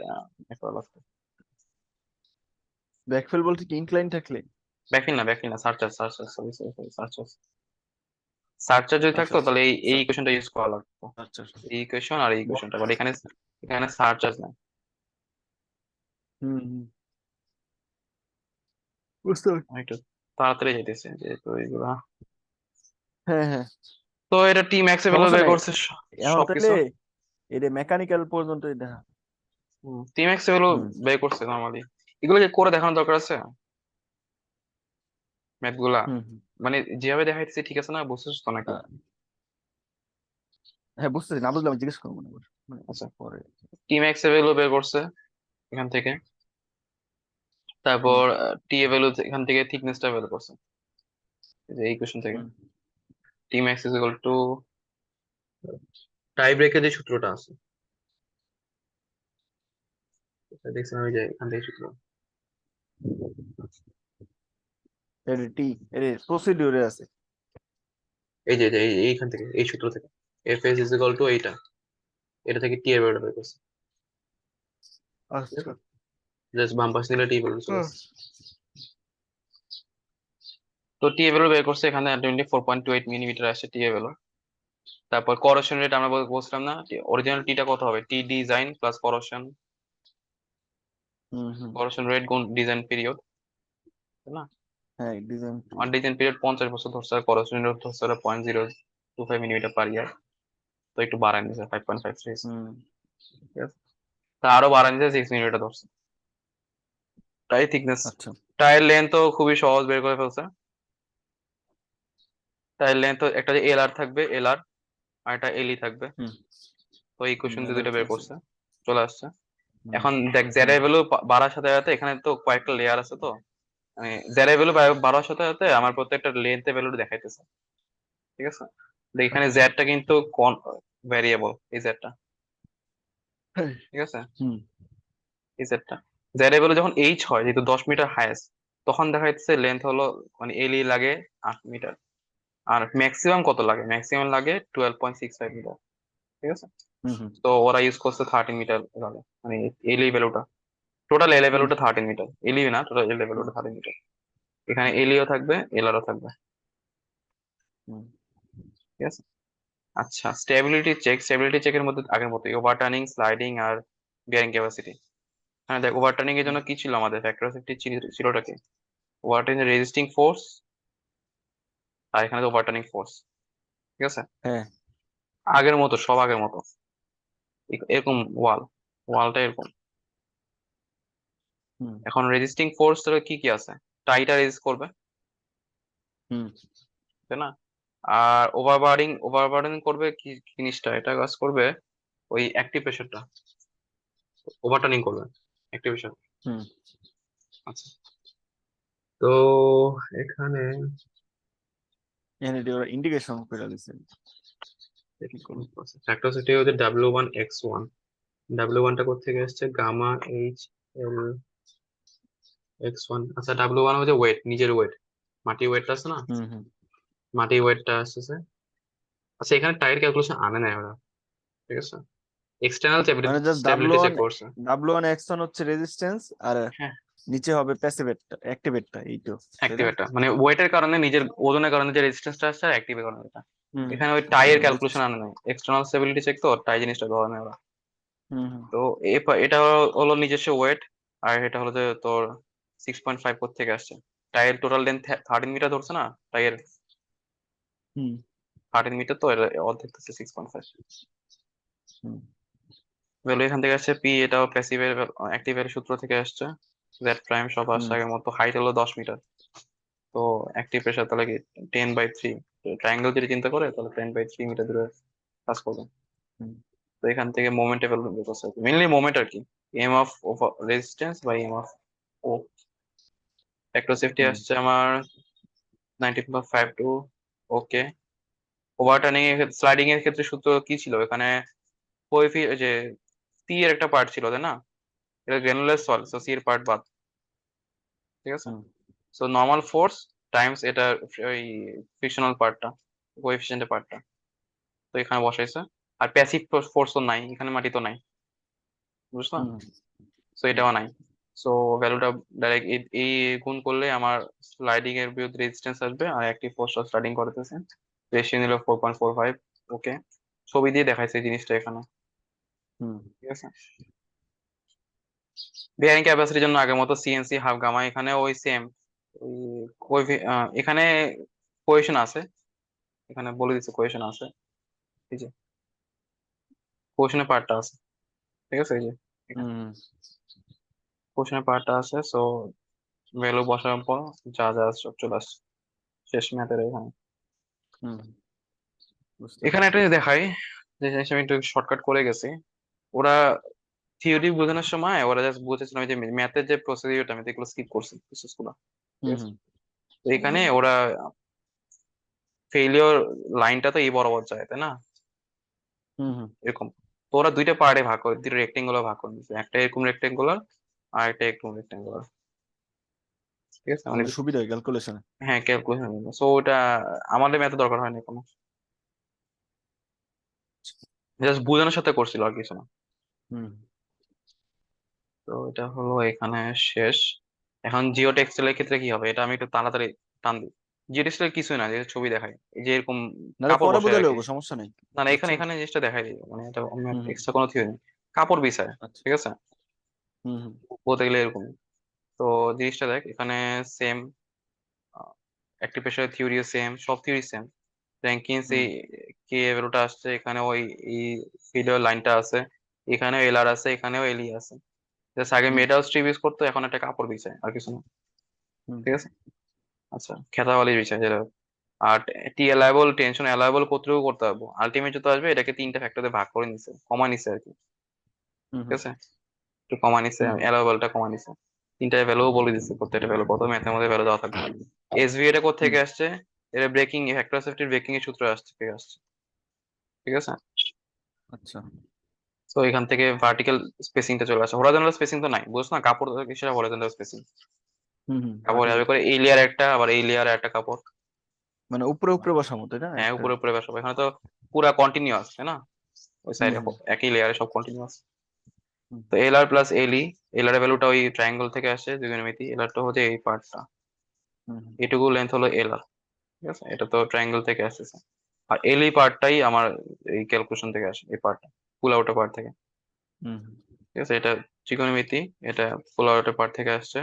Speaker 1: করা লাগতো।
Speaker 2: ব্যাকফিল বলতে কি ইনক্লাইন থাকলে?
Speaker 1: ব্যাকফিল না, searcher, searcher, sorry sorry sorry, searcher. Searcher যদি
Speaker 2: আচ্ছা,
Speaker 1: থাকতো
Speaker 2: আচ্ছা,
Speaker 1: তাহলে এই এই ইকুয়েশনটা ইউজ করা লাগতো,
Speaker 2: আচ্ছা, আচ্ছা।
Speaker 1: এই ইকুয়েশন আর এই ইকুয়েশনটা, বাট এখানে এখানে সার্চার্জ নাই।
Speaker 2: হুম, হুম, বুঝতে পারছি।
Speaker 1: আমি একটু তাড়াতাড়ি যেতেছে যেহেতু এইগুলা।
Speaker 2: হ্যাঁ, হ্যাঁ,
Speaker 1: তো এটা টি ম্যাক্স ভ্যালু
Speaker 2: সমস্যা
Speaker 1: বের
Speaker 2: নাই।
Speaker 1: করছে
Speaker 2: এখন তাহলে
Speaker 1: সবকিছু।
Speaker 2: এটা মেকানিক্যাল পর্যন্তই দেখা।
Speaker 1: টি ম্যাক্স ভ্যালু
Speaker 2: হুম,
Speaker 1: বের করছে নর্মালি। এগুলো কি করে দেখানোর দরকার আছে ম্যাথ গুলা?
Speaker 2: হুম, হুম।
Speaker 1: মানে যেভাবে দেখাইতেছে ঠিক আছে না, বুঝছিস তো নাকি?
Speaker 2: আহ, হ্যাঁ, বুঝতেছি, না বুঝলে আমি জিজ্ঞেস করবো না মানে
Speaker 1: আচ্ছা,
Speaker 2: পরে।
Speaker 1: টি ম্যাক্স ভ্যালু বের করছে এখান থেকে,
Speaker 2: হুম,
Speaker 1: তারপর টি এ ভ্যালু এখান থেকে থিকনেসটা বের করছে এই যে এই কোশ্চেন থেকে।
Speaker 2: হুম,
Speaker 1: টি ম্যাক্স ইজ ইকুয়াল টু টাই ব্রেকের যে সূত্রটা আছে, এটা দেখছিলাম ওই যে এখান থেকে সূত্র।
Speaker 2: এটা টি, এটা প্রসিডিউরে আছে।
Speaker 1: এই যে এইখান থেকে এই সূত্র থেকে F S is equal to এইটা, এটা থেকে টি এর ভ্যালুটা বের করছে। ঠিক
Speaker 2: আচ্ছা।
Speaker 1: আছে। জাস্ট বাম পাশ নিলে টি ভ্যালু চলে
Speaker 2: হুম,
Speaker 1: আসছে। তো টি এর ভ্যালু বের করছে এখানে 24.28 মিলিমিটার আসছে টি এর ভ্যালু। তারপর করোশন রেট আমরা বলছিলাম না, অরিজিনাল টিটা কত হবে, টি ডিজাইন প্লাস করোশন,
Speaker 2: হুম, হুম।
Speaker 1: করোশন রেট গুণ ডিজাইন পিরিয়ড, তাই না?
Speaker 2: হ্যাঁ, ডিজাইন।
Speaker 1: আর ডিজাইন পিরিয়ড 50 বছর ধরছে, আর করোশন রেট ধরছে 0.025 মিলিমিটার পার ইয়ার। তো একটু বাড়ায় নিছে 5.53।
Speaker 2: হুম,
Speaker 1: ঠিক আছে। তা আরো বাড়ায় নিছে 6 মিলিমিটার ধরছে। টাই থিকনেস,
Speaker 2: আচ্ছা।
Speaker 1: টায়ের লেন্থ তো খুবই সহজ বের করে ফেলছে। টায়ের লেন্থ একটা যে এল আর থাকবে, এল আর, আর একটা এলই থাকবে।
Speaker 2: হুম,
Speaker 1: তো এই কোশ্চেন দিয়ে
Speaker 2: এলার
Speaker 1: দুইটা
Speaker 2: কি
Speaker 1: বের
Speaker 2: আছে?
Speaker 1: করছে, চলে আসছে।
Speaker 2: হুম,
Speaker 1: এখন দেখ জেড
Speaker 2: হুম,
Speaker 1: এর ভ্যালু বাড়ার সাথে সাথে এখানে তো কয়েকটা লেয়ার আছে, তো মানে জেড এর ভ্যালু বাড়ার সাথে সাথে আমার প্রত্যেকটা লেন্থের ভ্যালু দেখাইতেছে। ঠিক আছে। দেখ এখানে
Speaker 2: আচ্ছা।
Speaker 1: জেডটা কিন্তু কোন ভ্যারিয়েবল, এই জেডটা।
Speaker 2: হ্যাঁ,
Speaker 1: ঠিক আছে।
Speaker 2: হুম,
Speaker 1: এই জেডটা, জেড এর ভ্যালু যখন এইচ হয় যেহেতু 10 মিটার হাইয়েস্ট, তখন দেখা যাচ্ছে লেন্থ হলো মানে এলই লাগে 8 মিটার। আর ম্যাক্সিমাম কত লাগে, ম্যাক্সিমাম লাগে 12.65 মিটার। ঠিক আছে।
Speaker 2: হুম, হুম,
Speaker 1: তো ওরা ইউজ করছে 13 মিটার লাগে, মানে এলই ভ্যালুটা, টোটাল এল
Speaker 2: হুম,
Speaker 1: ভ্যালুটা 13 মিটার, এলই না, টোটাল এল
Speaker 2: হুম,
Speaker 1: ভ্যালুটা 13 মিটার। এখানে
Speaker 2: হুম,
Speaker 1: এলইও থাকবে, এলআরও থাকবে।
Speaker 2: হুম,
Speaker 1: ঠিক আছে। আচ্ছা, স্টেবিলিটি চেক, স্টেবিলিটি চেকের মধ্যে আগের মতোই ওভারটার্নিং, স্লাইডিং আর বিয়ারিং ক্যাপাসিটি। হ্যাঁ দেখ, ওভারটার্নিং এর
Speaker 2: হুম,
Speaker 1: জন্য কি ছিল আমাদের ফ্যাক্টর অফ সেফটি, ছিলটা কি? ওভারটার্নিং রেজিস্টিং ফোর্স, আর এখানে ওভারটার্নিং ফোর্স। ঠিক আছে।
Speaker 2: হ্যাঁ,
Speaker 1: আগের মতো, সব আগের মতো, এরকম ওয়াল, ওয়ালটা এরকম।
Speaker 2: হুম,
Speaker 1: এখন রেজিস্টিং ফোর্স কি কি আছে, টাইটা রেজিস্ট করবে,
Speaker 2: হুম,
Speaker 1: তাই না? আর ওভারবার্ডিং, ওভারবার্ডিং করবে কি জিনিসটা, এটা কাজ করবে ওই অ্যাক্টিভ প্রেশারটা, ওভারটার্নিং করবে অ্যাক্টিভ প্রেশার।
Speaker 2: হুম,
Speaker 1: আচ্ছা। তো এখানে
Speaker 2: এখানে ওরা ইন্ডিকেশন করে দিছে কি করব।
Speaker 1: ফ্যাক্টরসিটি হচ্ছে W1 X1, W1টা কোথেকে আসছে, গামা H L X1। আচ্ছা, W1 হচ্ছে ওয়েট, নিজের ওয়েট, মাটির ওয়েটটা আছে না,
Speaker 2: হুম হুম
Speaker 1: মাটির ওয়েটটা আসছে। আচ্ছা, এখানে টাইর ক্যালকুলেশন আনে নাই ওরা, ঠিক আছে, এক্সটার্নাল
Speaker 2: মানে just W
Speaker 1: stability
Speaker 2: one
Speaker 1: check করছে।
Speaker 2: ডাব্লু ওয়ান এক্সন হচ্ছে রেজিস্ট্যান্স, আর
Speaker 1: হ্যাঁ,
Speaker 2: নিচে হবে প্যাসিভেটটা অ্যাক্টিভেটটা এইটো, তাই না?
Speaker 1: অ্যাক্টিভেটটা মানে ওয়েটের কারণে, নিজের ওজনের কারণে যে রেজিস্ট্যান্সটা আসছে, আর অ্যাক্টিভের কারণে এটা।
Speaker 2: হুম
Speaker 1: এখানে ওই টাইয়ের ক্যালকুলেশন
Speaker 2: বুঝছি।
Speaker 1: আনে নাই, এক্সটার্নাল স্টেবিলিটি চেক তো, টাই জিনিসটা ধরে নেই ওরা।
Speaker 2: হুম হুম
Speaker 1: তো এটা হলো নিজস্ব ওয়েট, আর এটা হলো যে তোর 6.5 থেকে আসছে। টাইয়ের টোটাল লেন্থ 13 মিটার ধরছে না, টাইয়ের
Speaker 2: হুম
Speaker 1: 13 মিটার, তো এর অর্ধেক হচ্ছে 6.5।
Speaker 2: হুম
Speaker 1: ভ্যালু এখান থেকে আসছে পি, এটাও প্যাসিভের অ্যাক্টিভের সূত্র থেকে আসছে। জেড প্রাইম সব আসছে
Speaker 2: হুম
Speaker 1: আগের মতো, হাইট হলো 10 মিটার। তো অ্যাক্টিভ প্রেশার তাহলে কি 10/3, ট্রায়াঙ্গেল যদি চিন্তা করে তাহলে 10/3 মিটার দূরে কাজ করবে।
Speaker 2: হুম
Speaker 1: তো এখান থেকে মোমেন্টের ভ্যালু বের করতে হবে, মেইনলি মোমেন্ট আর কি, M of resistance by M of O. Factor safety
Speaker 2: হুম
Speaker 1: আসছে আমার 19.52। ওকে, ওভারটার্নিং এর স্লাইডিং এর ক্ষেত্রে সূত্র কি ছিল এখানে, যে সি এর একটা পার্ট ছিল তাই না, এটা গ্রানুলার সল, সো সি এর পার্ট বাদ, ঠিক আছে।
Speaker 2: হুম
Speaker 1: সো নর্মাল ফোর্স টাইমস এটা ওই ফ্রিকশনাল পার্টটা, কোএফিসিয়েন্টের পার্টটা, তো এখানে বসাইছে। আর প্যাসিভ ফোর্স তো নাই এখানে, মাটি তো নাই, বুঝছো,
Speaker 2: হুম
Speaker 1: সো
Speaker 2: হুম
Speaker 1: এটাও নাই। সো ভ্যালুটা ডাইরেক্ট এই গুণ করলে আমার স্লাইডিং এর বিরুদ্ধে রেজিস্ট্যান্স আসবে, আর অ্যাক্টিভ ফোর্সটা স্লাইডিং করতেছে, রেশিও নিল 4.45। ওকে, ছবি দিয়ে দেখাইছে এই জিনিসটা এখানে,
Speaker 2: হুম
Speaker 1: ঠিক আছে। বিয়ারিং ক্যাপাসিটির জন্য আগের মতো সিএনসি হাফ গামা, এখানে ওই সেম, এখানে কোয়েশন আছে, এখানে বলে দিচ্ছে কোয়েশন আছে, এই যে কোয়েশনের পার্টটা আছে, ঠিক আছে, এই যে এখানে
Speaker 2: হুম
Speaker 1: কোয়েশনের পার্টটা আছে। সো ভ্যালু বসানোর পর যা যা সব চলে আসছে শেষ ম্যাথের এখানে।
Speaker 2: হুম বুঝতে
Speaker 1: এখানে একটা
Speaker 2: পারছি।
Speaker 1: জিনিস দেখাই, যে জিনিসটা আমি একটু শর্টকাট করে গেছি। ওরা থিওরি বোঝানোর সময় ওরা জাস্ট বুঝেছিল যে ম্যাথের যে প্রসিডিউরটা, আমি তো এগুলো স্কিপ করছি বিশেষ করে, ঠিক
Speaker 2: হুম
Speaker 1: আছে।
Speaker 2: হুম
Speaker 1: তো এখানে ওরা ফেইলিওর লাইনটা তো এই বরাবর যায় তাই না,
Speaker 2: হুম হুম
Speaker 1: এরকম। তো ওরা দুইটা পার্টে ভাগ করে, দুটো রেক্টেঙ্গুলার ভাগ করে দিচ্ছে, একটা এরকম রেক্টেঙ্গুলার আর একটা এরকম রেক্টেঙ্গুলার, ঠিক আছে মানে।
Speaker 2: মানে সুবিধা হয় ক্যালকুলেশনে।
Speaker 1: হ্যাঁ, ক্যালকুলেশন, সো ওটা আমাদের ম্যাথে দরকার হয়নি কোনো, জাস্ট বোঝানোর সাথে করছিল আর কিছু না।
Speaker 2: হুম
Speaker 1: তো এটা হলো এখানে শেষ। এখন জিও টেক্সটাইলের ক্ষেত্রে কি হবে, এটা আমি একটু তাড়াতাড়ি টান দিই। জিও টেক্সটাইল কিছুই না, যে ছবি দেখাই, এই যে এরকম
Speaker 2: নাহলে
Speaker 1: কাপড়
Speaker 2: পরে
Speaker 1: বসায়
Speaker 2: বোঝালে
Speaker 1: রাখে।
Speaker 2: হবো, সমস্যা নেই।
Speaker 1: না না, এখানে
Speaker 2: বুঝছো।
Speaker 1: এখানে জিনিসটা দেখাই দিই, মানে এটা
Speaker 2: হুম হুম
Speaker 1: এক্সট্রা কোনো থিওরি নেই, কাপড় বিছায়,
Speaker 2: আচ্ছা।
Speaker 1: ঠিক আছে,
Speaker 2: হুম হুম
Speaker 1: বলতে গেলে এরকম। তো জিনিসটা দেখ এখানে সেম, একটি পেশার থিওরিও সেম, সব থিওরি সেম। র্যাঙ্কিনস
Speaker 2: হুম
Speaker 1: এই কে ভ্যালুটা আসছে এখানে, ওই এই ফিডার লাইনটা আছে, এখানেও এলআর আছে, এখানেও এলই আছে। জাস্ট আগে
Speaker 2: হুম
Speaker 1: মেটাল স্ট্রিপ ইউজ করতো, এখন একটা কাপড় বিছায়, আর কিছু না,
Speaker 2: হুম
Speaker 1: ঠিক আছে। আচ্ছা, খেতাবালি বিষয় যেটা। আর টি অ্যালাইবল, টেনশন অ্যালাইবল কতটুকু করতে পারবো, আলটিমেট যত আসবে এটাকে তিনটা ফ্যাক্টরে ভাগ করে নিছে, কমা নিছে আর কি,
Speaker 2: হুম
Speaker 1: ঠিক
Speaker 2: হুম
Speaker 1: আছে, একটু কমা নিছে,
Speaker 2: হুম
Speaker 1: অ্যালাইবলটা কমা নিছে। তিনটা ভ্যালু বলে দিচ্ছে, প্রত্যেকটা ভ্যালু কত, ম্যাথের মধ্যে ভ্যালু দেওয়া থাকবে। এসভি এটা কোথা
Speaker 2: হুম
Speaker 1: থেকে আসছে, এটা ব্রেকিং ফ্যাক্টর সেফটির ব্রেকিং এর সূত্র আসছে, থেকে আসছে, ঠিক আছে।
Speaker 2: আচ্ছা।
Speaker 1: তো এখান থেকে ভার্টিক্যাল স্পেসিংটা চলে আসে, হরাইজন্টাল স্পেসিং তো নাই, বুঝছ না, কাপড় সেটা হরাইজন্টাল স্পেসিং।
Speaker 2: হুম হুম
Speaker 1: কাপড়
Speaker 2: ভার্টিক্যাল।
Speaker 1: এভাবে করে এই লেয়ার একটা, আবার এই লেয়ার একটা কাপড়।
Speaker 2: মানে উপরে উপরে বসামো তাই না
Speaker 1: হ্যাঁ,
Speaker 2: একটা।
Speaker 1: উপরে উপরে বসাবো, এখানে তো পুরা কন্টিনিউয়াস তাই না, ওই
Speaker 2: হুম
Speaker 1: সাইডে
Speaker 2: হুম
Speaker 1: একই লেয়ারে সব কন্টিনিউয়াস।
Speaker 2: হুম
Speaker 1: তো এল আর প্লাস এলই, এল আর ভ্যালুটা ওই ট্রায়াঙ্গেল থেকে আসে দ্বিগুণমিতি, এল আরটা হচ্ছে এই পার্টটা,
Speaker 2: হুম হুম
Speaker 1: এটুকু লেন্থ হলো এল আর, ঠিক আছে, এটা তো ট্রায়াঙ্গেল থেকে আসতেছে। আর এলই পার্টটাই আমার এই ক্যালকুলেশন থেকে আসে, এই পার্টটা পুল আউটের পার্ট থেকে,
Speaker 2: হুম
Speaker 1: ঠিক আছে, এটা ত্রিকোণমিতি, এটা পুল আউটের পার্ট থেকে আসছে।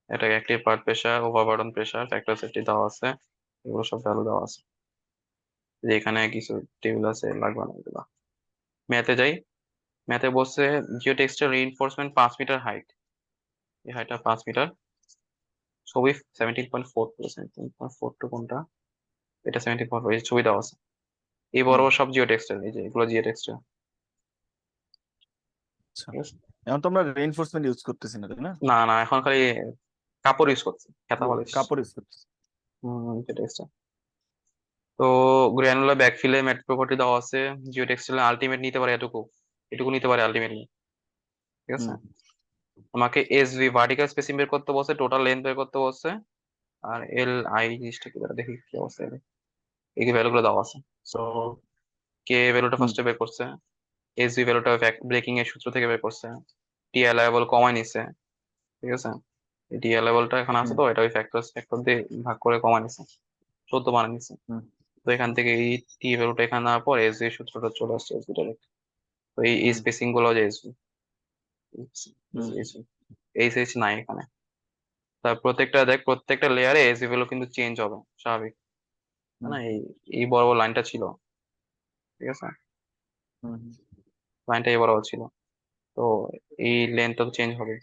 Speaker 1: এটা active part pressure, overburden pressure, factor safety দেওয়া আছে, এগুলো সব ভ্যালু দেওয়া আছে। যে এখানে কিছু টেবিল আছে, লাগবে না এগুলো। ম্যাথে যাই, ম্যাথে বসছে geotextile reinforcement 5 meter height, এই হাইটটা 5 মিটার, ছবি 17.4, 17.42 কোনটা, এটা 17.4, এই ছবি দেওয়া আছে। এই বড়
Speaker 2: হুম
Speaker 1: বড় সব জিও টেক্সটাইল, এই যে এগুলো জিও টেক্সটাইল,
Speaker 2: আচ্ছা।
Speaker 1: ঠিক আছে।
Speaker 2: এখন তো আমরা রেইনফোর্সমেন্ট ইউজ করতেছি না তাই না?
Speaker 1: না না, এখন খালি কাপড় ইউজ করছে, খেতা বালিশ।
Speaker 2: কাপড় ইউজ করছে।
Speaker 1: যেটা extra। তো গ্রানুলার ব্যাকফিলে ম্যাট প্রপার্টি দেওয়া আছে, জিও টেক্সটাইল আলটিমেট নিতে পারে এটুকু, এটুকু নিতে পারে আলটিমেটলি। ঠিক আছে।
Speaker 2: হুম
Speaker 1: আমাকে এসভি ভার্টিক্যাল স্পেসিং বের করতে বলছে, টোটাল লেন্থ বের করতে বলছে, আর এল আই জিনিসটা কি দাঁড়া দেখি কি অবস্থা, এই ভ্যালু গুলো দেওয়া আছে। সো কে ভ্যালুটা
Speaker 2: হুম
Speaker 1: ফার্স্টে বের করছে, এসভি ভ্যালুটা ব্রেকিং এর সূত্র থেকে বের করছে, টিএলআই কমাই নিছে। ঠিক আছে। টিএলআই এখানে আছে,
Speaker 2: হুম
Speaker 1: তো এটা ওই ফ্যাক্টর দিয়ে ভাগ করে কমাই নিছে, 14 বানিয়ে নিছে।
Speaker 2: হুম
Speaker 1: তো এখান থেকে এই টি ভ্যালুটা এখানে নেওয়ার পর এসভি সূত্রটা চলে আসছে, এসভি ডাইরেক্ট। তো এই
Speaker 2: হুম
Speaker 1: স্পেসিং গুলো যে এসভি,
Speaker 2: হুম
Speaker 1: এই সিরিজ নাই এখানে। তার প্রত্যেকটা দেখ, প্রত্যেকটা লেয়ারে এসভি ভ্যালু কিন্তু চেঞ্জ হবে স্বাভাবিক,
Speaker 2: হুম
Speaker 1: না এই এই বড় বড় লাইনটা ছিল। ঠিক আছে।
Speaker 2: হুম
Speaker 1: লাইনটা এই বড় ছিল, তো এই লেন্থটা তো চেঞ্জ হবে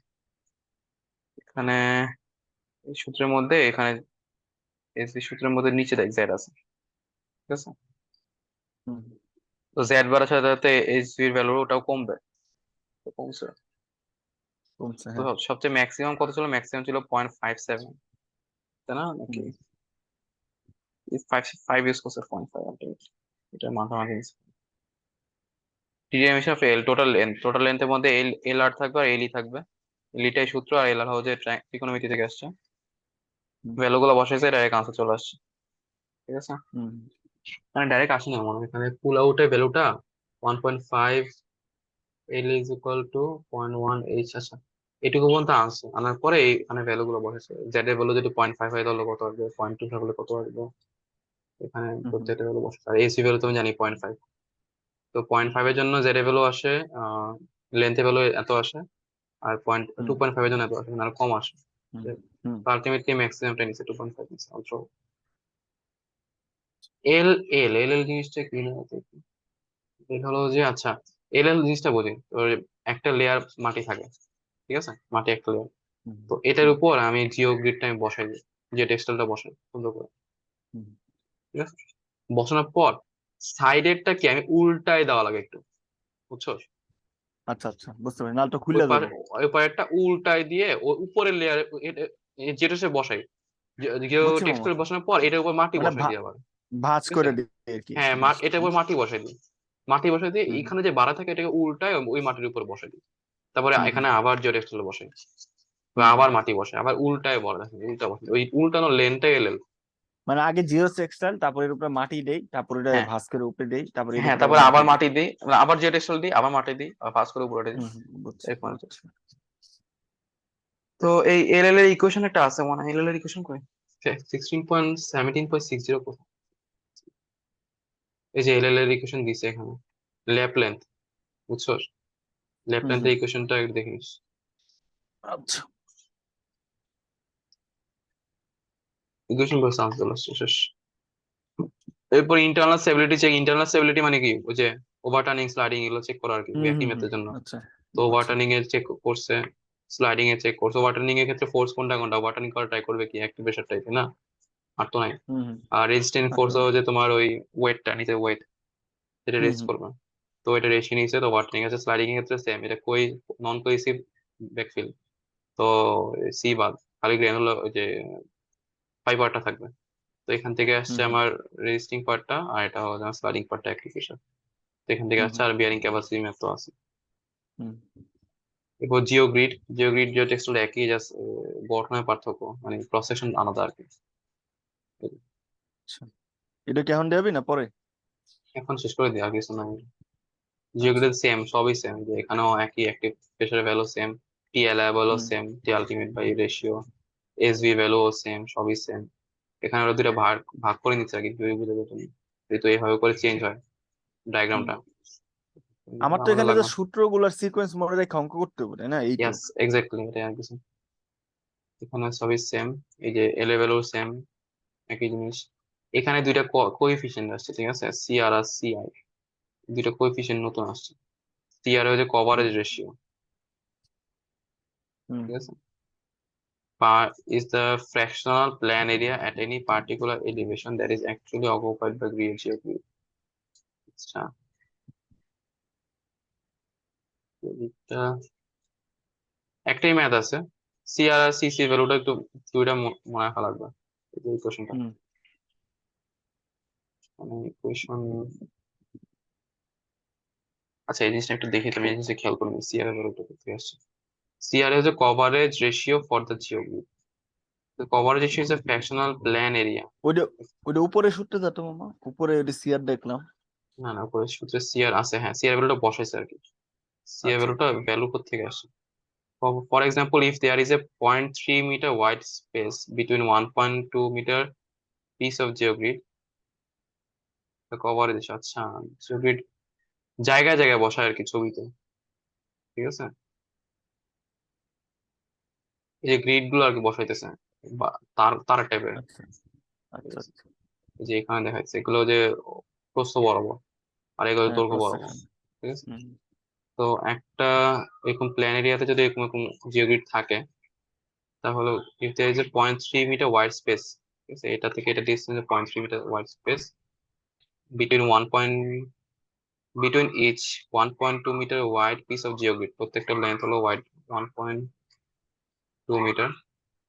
Speaker 1: এখানে। এই সূত্রের মধ্যে এখানে এসভি সূত্রের মধ্যে নিচে দেখ জেড আছে। ঠিক আছে।
Speaker 2: হুম
Speaker 1: তো জেড বাড়ার সাথে সাথে এসভি এর ভ্যালু ওটাও কমবে, তো কমছে।
Speaker 2: কমছে,
Speaker 1: তো
Speaker 2: হ্যাঁ।
Speaker 1: সবচেয়ে ম্যাক্সিমাম কত ছিল, ম্যাক্সিমাম ছিল 0.57, তাই না নাকি?
Speaker 2: হুম
Speaker 1: 5 ইউজ করছে 0.5, এটা মাঝামাঝি। ডিরিমিশন অফ এল, টোটাল লেন্থের মধ্যে এল এল আর থাকবে আর এলই থাকবে। এলিটাই সূত্র, আর এল আর হচ্ছে ত্রিকোণমিতি থেকে আসছে।
Speaker 2: হুম
Speaker 1: ভ্যালু গুলো বসাইছে, ডাইরেক্ট আনসার চলে আসছে। ঠিক আছে।
Speaker 2: হুম
Speaker 1: মানে ডাইরেক্ট আসে না, মনে হয় এখানে পুল আউটের ভ্যালুটা 1.5, এল ইজ ইকুয়াল টু 0.1 আচ্ছা, এটুকু পর্যন্ত আনছে, আনার পরে এখানে ভ্যালু গুলো বসেছে। জেড এর ভ্যালু যদি 0.5 হয় তাহলে কত আসবে, 0.2 হলে কত আসবে, এখানে
Speaker 2: হুম হুম
Speaker 1: প্রত্যেকটা ভ্যালু বসে। আর এসি ভ্যালু তো আমি জানি 0.5। তো 0.5 এর জন্য জেড এর ভ্যালু আসে, লেন্থের ভ্যালু এত আসে, আর 2.5 এর জন্য এত আসে, মানে আর কম আসে।
Speaker 2: হুম হুম
Speaker 1: আলটিমেটলি ম্যাক্সিমামটা নিচ্ছে 2.5 নিচ্ছে অল্প। এল এল এল এল জিনিসটা কি বলতো? এল হলো যে আচ্ছা, এল এল জিনিসটা বুঝি তো, একটা লেয়ার মাটি থাকে, ঠিক আছে, মাটি একটা লেয়ার।
Speaker 2: হুম
Speaker 1: তো এটার
Speaker 2: হুম
Speaker 1: উপর আমি জিও গ্রিডটা আমি বসাই দিই, যে টেক্সটাইলটা বসাই সুন্দর করে।
Speaker 2: হুম।
Speaker 1: ঠিক আছে। বসানোর পর সাইডেরটা কি আমি উল্টায় দেওয়া লাগে একটু, বুঝছো?
Speaker 2: আচ্ছা আচ্ছা, বুঝতে পারি, নালটা
Speaker 1: ওই
Speaker 2: খুলে
Speaker 1: পার,
Speaker 2: যাবো।
Speaker 1: ওই পারেরটা উল্টায় দিয়ে ওই উপরের লেয়ার, যেটা সে বসাই, জিও
Speaker 2: বুঝছি মামা,
Speaker 1: টেক্সটাইল বসানোর পর এটার উপর মাটি
Speaker 2: মানে
Speaker 1: বসাই দিই আবার।
Speaker 2: ভাঁজ
Speaker 1: ঠিক আছে।
Speaker 2: করে দিই আর কি
Speaker 1: হ্যাঁ,
Speaker 2: জিনিসটা,
Speaker 1: এটার
Speaker 2: হ্যাঁ?
Speaker 1: উপর মাটি বসাই দিই, মাটি বসাই দিয়ে
Speaker 2: হুম
Speaker 1: এখানে যে বাড়া থাকে এটাকে উল্টায় ওই মাটির উপর বসাই দিই। তারপরে
Speaker 2: হুম হুম
Speaker 1: এখানে আবার জিও টেক্সটাইল বসাই, তো
Speaker 2: হুম হুম।
Speaker 1: আবার মাটি বসাই, আবার উল্টায় বড় দেখেন, উল্টা বসাই, ওই উল্টানো লেনটা এলেন।
Speaker 2: মানে আগে জিও টেক্সটাইল, তারপর এর উপরে মাটি দেই, তারপর এটা
Speaker 1: হ্যাঁ,
Speaker 2: ভাঁজ করে উপরে দেই, তারপর এর
Speaker 1: হ্যাঁ,
Speaker 2: উপরে আবার
Speaker 1: তারপরে
Speaker 2: মাটি
Speaker 1: আবার
Speaker 2: দেই।
Speaker 1: মাটি দিই, আবার জিও টেক্সটাইল দিই, আবার মাটি দিই, আর পাস করে উপরে দিই।
Speaker 2: হুম হুম, বুঝছি
Speaker 1: এরকম হচ্ছে।
Speaker 2: বুঝছি।
Speaker 1: তো এই এল এল এর ইকুয়েশন একটা আছে মনে হয়, এল এল এর ইকুয়েশন কই, 16.17.60 কোথায়? এই যে এল এল এর ইকুয়েশন দিছে এখানে, ল্যাপ লেন্থ, বুঝছো? ল্যাপ
Speaker 2: হুম হুম
Speaker 1: লেন্থের ইকুয়েশনটা একটু দেখে নিস।
Speaker 2: আচ্ছা।
Speaker 1: ইকুয়েশন বলছে আনসার চলে আসছে, শেষ। এরপর internal stability check, internal stability মানে কি, ওই যে ওভারটার্নিং স্লাইডিং এগুলো চেক করা আর কি,
Speaker 2: হুম
Speaker 1: একই
Speaker 2: হুম হুম
Speaker 1: ম্যাথের জন্য।
Speaker 2: আচ্ছা,
Speaker 1: তো
Speaker 2: বুঝছি।
Speaker 1: ওভারটার্নিং এর চেক করছে, স্লাইডিং এর চেক করছে। ওভারটার্নিং এর ক্ষেত্রে ফোর্স কোনটা কোনটা, ওভারটার্নিং করা ট্রাই করবে কি অ্যাক্টিভ প্রেসার টাইপে, না আর তো নাই।
Speaker 2: হুম হুম
Speaker 1: আর রেজিস্ট্যান্ট ফোর্স
Speaker 2: আচ্ছা।
Speaker 1: হচ্ছে তোমার ওই ওয়েটটা, নিচে ওয়েট যেটা
Speaker 2: হুম
Speaker 1: রেস্ট
Speaker 2: হুম
Speaker 1: করবে, তো এটা রেস্টে নিয়েছে। তো ওভারটার্নিং আছে, স্লাইডিং এর ক্ষেত্রে সেম, এটা নন কোহেসিভ ব্যাকফিল। তো সি বাদ, খালি গ্রানুলার ওই যে ফাইবারটা থাকবে। তো এখান থেকে
Speaker 2: হুম
Speaker 1: আসছে
Speaker 2: হুম
Speaker 1: আমার রেজিস্টিং পার্টটা, আর এটা হচ্ছে আমার স্লাইডিং পার্টটা অ্যাক্টিভ প্রেসার। তো এখান থেকে
Speaker 2: হুম
Speaker 1: আসছে,
Speaker 2: হুম
Speaker 1: আর বিয়ারিং ক্যাপাসিটি ম্যাথ তো আছে।
Speaker 2: হুম।
Speaker 1: এরপর জিওগ্রিড জিও টেক্সটাইল একই, জাস্ট গঠনের পার্থক্য, মানে ক্রস সেকশন আলাদা আর কি।
Speaker 2: আচ্ছা, এটা কি এখন দেবে না পরে?
Speaker 1: এখন শেষ করে দিই, আর কিছু নাই।
Speaker 2: আচ্ছা।
Speaker 1: জিওগ্রিড সেম, সবই সেম, যে এখানেও একই, অ্যাক্টিভ প্রেসারের ভ্যালু সেম, টি অ্যালাইবলও
Speaker 2: হুম
Speaker 1: same, T ultimate by ratio, S V ভ্যালুও সেম, সবই সেম। এখানে ওরা দুটো ভাগ ভাগ করে নিচ্ছে আর কি, দুই বুঝে তুমি, যেহেতু এইভাবে করে চেঞ্জ হয়
Speaker 2: হুম।
Speaker 1: ডায়াগ্রামটা।
Speaker 2: আমার তো
Speaker 1: আমাদের
Speaker 2: এখানে যে
Speaker 1: লাগবে।
Speaker 2: সূত্রগুলোর সিকোয়েন্স মনে রেখে অঙ্ক করতে হবে, তাই না? এই তো।
Speaker 1: ইয়াস, এক্স্যাক্টলি, এটাই আর কিছু। এখানে সবই সেম, এই যে এ লেভেলও সেম, একই জিনিস। এখানে দুইটা কোএফিসিয়েন্ট আসছে, ঠিক আছে, সি আর সি আই, দুইটা কোএফিসিয়েন্ট নতুন আসছে। সি আর হচ্ছে
Speaker 2: হুম
Speaker 1: কভারেজ রেশিও,
Speaker 2: হুম
Speaker 1: ঠিক আছে, par is the fractional plan area at any particular elevation that is actually occupied by grid geometry. আচ্ছা, এটা একটাই ম্যাথ আছে, সিআর আর সিসি ভ্যালুটা একটু দুইটা মনে রাখা লাগবে এই ইকুয়েশনটা।
Speaker 2: হুম
Speaker 1: মানে ইকুয়েশন, আচ্ছা এই জিনিসটা একটু দেখি, তুমি এই জিনিসটা খেয়াল করবে, সিআর এর ভ্যালুটা কোথায় আসছে। সিআর হচ্ছে coverage ratio for the geogrid. Coverage ratio is a fractional plan area.
Speaker 2: ওইটা ওইটা উপরে সূত্রে যেত মামা, উপরে ওইটা সিআর দেখলাম।
Speaker 1: না না, উপরে সূত্রে সিআর আছে, হ্যাঁ সিআর ভ্যালুটা বসাইছে আর কি। সিআর
Speaker 2: আচ্ছা
Speaker 1: ভ্যালুটা ভ্যালু কোথেকে আসে? For example, if there is a 0.3 meter wide space between 1.2 meter piece of geogrid, the coverage, আচ্ছা geogrid জায়গায় জায়গায় বসায় আর কি ছবিতে, ঠিক আছে? এই যে গ্রিড গুলো আর কি বসাইতেছে, বা তার তার টাইপের,
Speaker 2: আচ্ছা
Speaker 1: ঠিক
Speaker 2: আচ্ছা
Speaker 1: আছে?
Speaker 2: আচ্ছা।
Speaker 1: এই যে এখানে দেখাচ্ছে এগুলো যে প্রস্থ বরাবর, আর এগুলো
Speaker 2: হ্যাঁ
Speaker 1: দৈর্ঘ্য
Speaker 2: ক্রস
Speaker 1: বরাবর,
Speaker 2: সেকশন।
Speaker 1: ঠিক আছে?
Speaker 2: হুম
Speaker 1: তো একটা এরকম প্ল্যান এরিয়াতে যদি এরকম এরকম জিওগ্রিড থাকে, তাহলে if there is a 0.3 meter wide space, ঠিক আছে, এটা থেকে এটা distance 0.3 meter wide space between 1.2 meter wide piece of geogrid, প্রত্যেকটা লেন্থ হলো ওয়াইড 1.2 মিটার।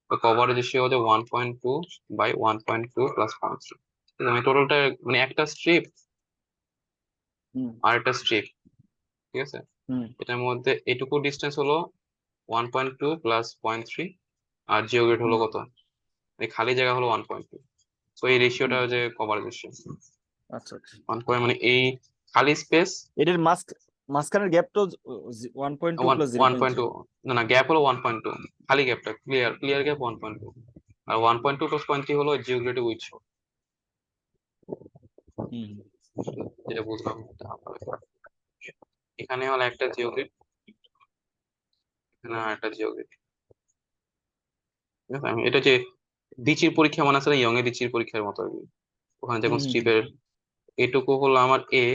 Speaker 1: তো কভারেজ রেশিও হচ্ছে 1.2 বাই 1.2 প্লাস 0.3। মানে টোটালটা মানে একটা স্ট্রিপ
Speaker 2: হুম
Speaker 1: আর একটা স্ট্রিপ, ঠিক আছে,
Speaker 2: হুম
Speaker 1: এটার মধ্যে এটুকু ডিস্টেন্স হলো 1.2 প্লাস 0.3, আর জিওগ্রিড হলো
Speaker 2: হুম
Speaker 1: কত, এই খালি জায়গা হলো 1.2। তো এই রেশিওটা
Speaker 2: হুম।
Speaker 1: হচ্ছে কভারেজ রেশিও।
Speaker 2: আচ্ছা আচ্ছা।
Speaker 1: 1 মানে এই খালি স্পেস
Speaker 2: এটার মাঝখানের গ্যাপ তো 1.2
Speaker 1: one
Speaker 2: plus zero
Speaker 1: one
Speaker 2: point
Speaker 1: point
Speaker 2: three
Speaker 1: two না না, গ্যাপ হলো 1.2, খালি গ্যাপটা ক্লিয়ার ক্লিয়ার গ্যাপ 1.2, আর 1.2 প্লাস 0.3 হলো জিওগ্রেটিক উইথ।
Speaker 2: হুম
Speaker 1: যেটা বুঝলাম এটা এখানে হলো একটা জিওগ্রিড, এখানে আর একটা জিওগ্রিড, ঠিক আছে? আমি এটা যে দিচির পরীক্ষা মনে আছে না, ইয়ং এর দিচির পরীক্ষার মতো আর কি, ওখানে
Speaker 2: হুম
Speaker 1: যখন
Speaker 2: হুম
Speaker 1: স্ট্রিপের এটুকু হলো আমার এ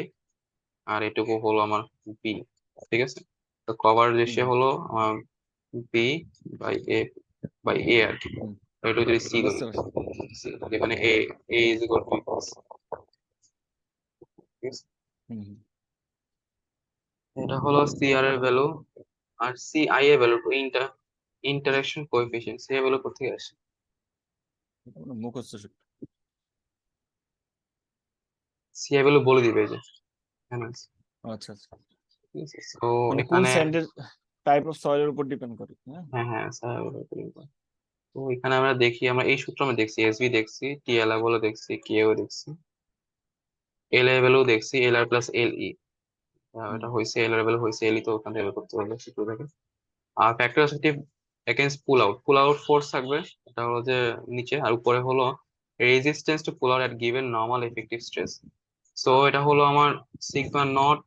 Speaker 1: আর এটুকু হলো আমার বি, ঠিক আছে? তো কভার
Speaker 2: হুম
Speaker 1: রেশিও হলো আমার বি বাই এ বাই এ আর কি।
Speaker 2: হুম।
Speaker 1: তো এটা যদি সি ধরি,
Speaker 2: বুঝতে পারছি।
Speaker 1: যেখানে এ এ ইজ ইকুয়াল টু, ঠিক আছে?
Speaker 2: হুম হুম।
Speaker 1: এটা হলো সিআর এর ভ্যালু। আর সিআই এর ভ্যালু, ইন্টারাকশন কোএফিসিয়েন্ট, সি এর ভ্যালু কোথেকে আসে?
Speaker 2: এটা মনে হয় মুখস্থ সূত্র।
Speaker 1: সি এর ভ্যালু বলে দিবে এই যে এখানে আছে,
Speaker 2: আচ্ছা আচ্ছা।
Speaker 1: ঠিক আছে? তো
Speaker 2: মানে কোন
Speaker 1: এখানে,
Speaker 2: স্যান্ডের টাইপ অফ সয়েলের উপর ডিপেন্ড করে, হ্যাঁ।
Speaker 1: হ্যাঁ হ্যাঁ স্যার, তো এখানে আমরা দেখি, আমরা এই সূত্র আমরা দেখছি, এসবি দেখছি, টিএল বলে দেখছি, কেও দেখছি, এল এর ভ্যালু দেখছি, এল আর প্লাস এল ই,
Speaker 2: হুম
Speaker 1: এটা হয়েছে এল এর ভ্যালু হয়েছে এল ই, তো ওখান থেকে বের করতে পারবে সূত্র থেকে। আর factor of against pull out force থাকবে, এটা হলো যে নিচে, আর উপরে হলো resistance to pull out at given normal effective stress. So এটা হলো আমার সিগমা নট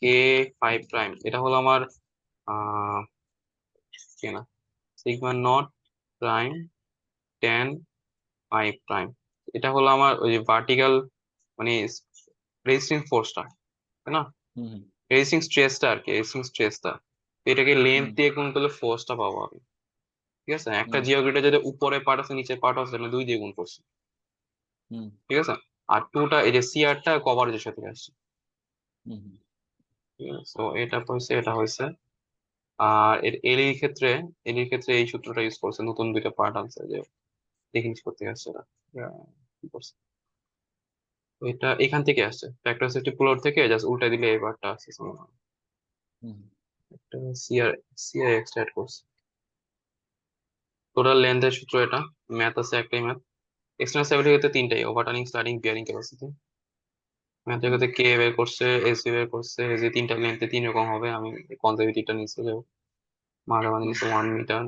Speaker 1: কে 5 প্রাইম, এটা হলো আমার কি না, sigma naught prime ten 5 prime, এটা হলো আমার ওই যে ভার্টিক্যাল মানে রেজিস্টিং ফোর্সটা, তাই না?
Speaker 2: হুম হুম
Speaker 1: রেজিস্টিং স্ট্রেসটা আর কি, রেজিস্টিং স্ট্রেসটা, এটাকে লেন্থ
Speaker 2: হুম
Speaker 1: দিয়ে গুণ করলে ফোর্সটা পাবো আমি, ঠিক আছে? একটা
Speaker 2: হুম
Speaker 1: জিওগ্রিডে যদি উপরে পার্ট আছে নিচে পার্ট আছে, মানে দুই দিয়ে গুণ করছি,
Speaker 2: হুম
Speaker 1: ঠিক আছে? আর টুটা এই যে সিআরটা কভারেজের সাথে আসছে,
Speaker 2: হুম হুম।
Speaker 1: ঠিক আছে? তো এটা হয়েছে, এটা হয়েছে। আর এর এলির ক্ষেত্রে এই সূত্রটা ইউজ করছে, নতুন দুইটা পার্ট আছে যে টেকনিক্স করতে আসছে না, কি করছে, তো এটা এখান থেকে আসছে ফ্যাক্টর সেফটি পুলর থেকে, জাস্ট উল্টা দিলে এই পার্টটা আসছে,
Speaker 2: হুম
Speaker 1: একটা সিআর সিআই এক্সট্রাক্ট করছে। টোটাল লেন্থের সূত্র এটা, ম্যাথ আছে একটাই ম্যাথ। এক্সটার্নাল স্ট্যাবিলিটি ক্ষেত্রে তিনটাই, ওভারটার্নিং, স্লাইডিং, বিয়ারিং ক্যাপাসিটি। ম্যাথের
Speaker 2: হুম
Speaker 1: ক্ষেত্রে কে বের করছে, এসি বের করছে, এসি তিনটা লেন্থে তিন রকম হবে, আমি কনজারভেটিভটা নিচ্ছি যে মাঝামাঝি
Speaker 2: হুম
Speaker 1: নিচ্ছে 1 মিটার।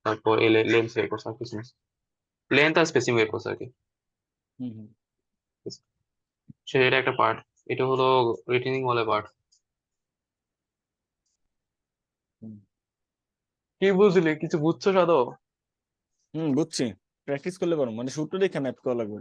Speaker 1: তারপর এল লেন্থ বের করছে, আর কিছু লেন্থ আর স্পেসিং বের করছে আর কি।
Speaker 2: হুম হুম
Speaker 1: এটা একটা পার্ট, এটা হলো রিটেনিং ওয়ালের পার্ট।
Speaker 2: হুম।
Speaker 1: কি বুঝলি, কিছু বুঝছো সাদো?
Speaker 2: বুঝছি। প্র্যাকটিস করলে পারো, মানে সূত্র দেখে ম্যাথ করা লাগবে।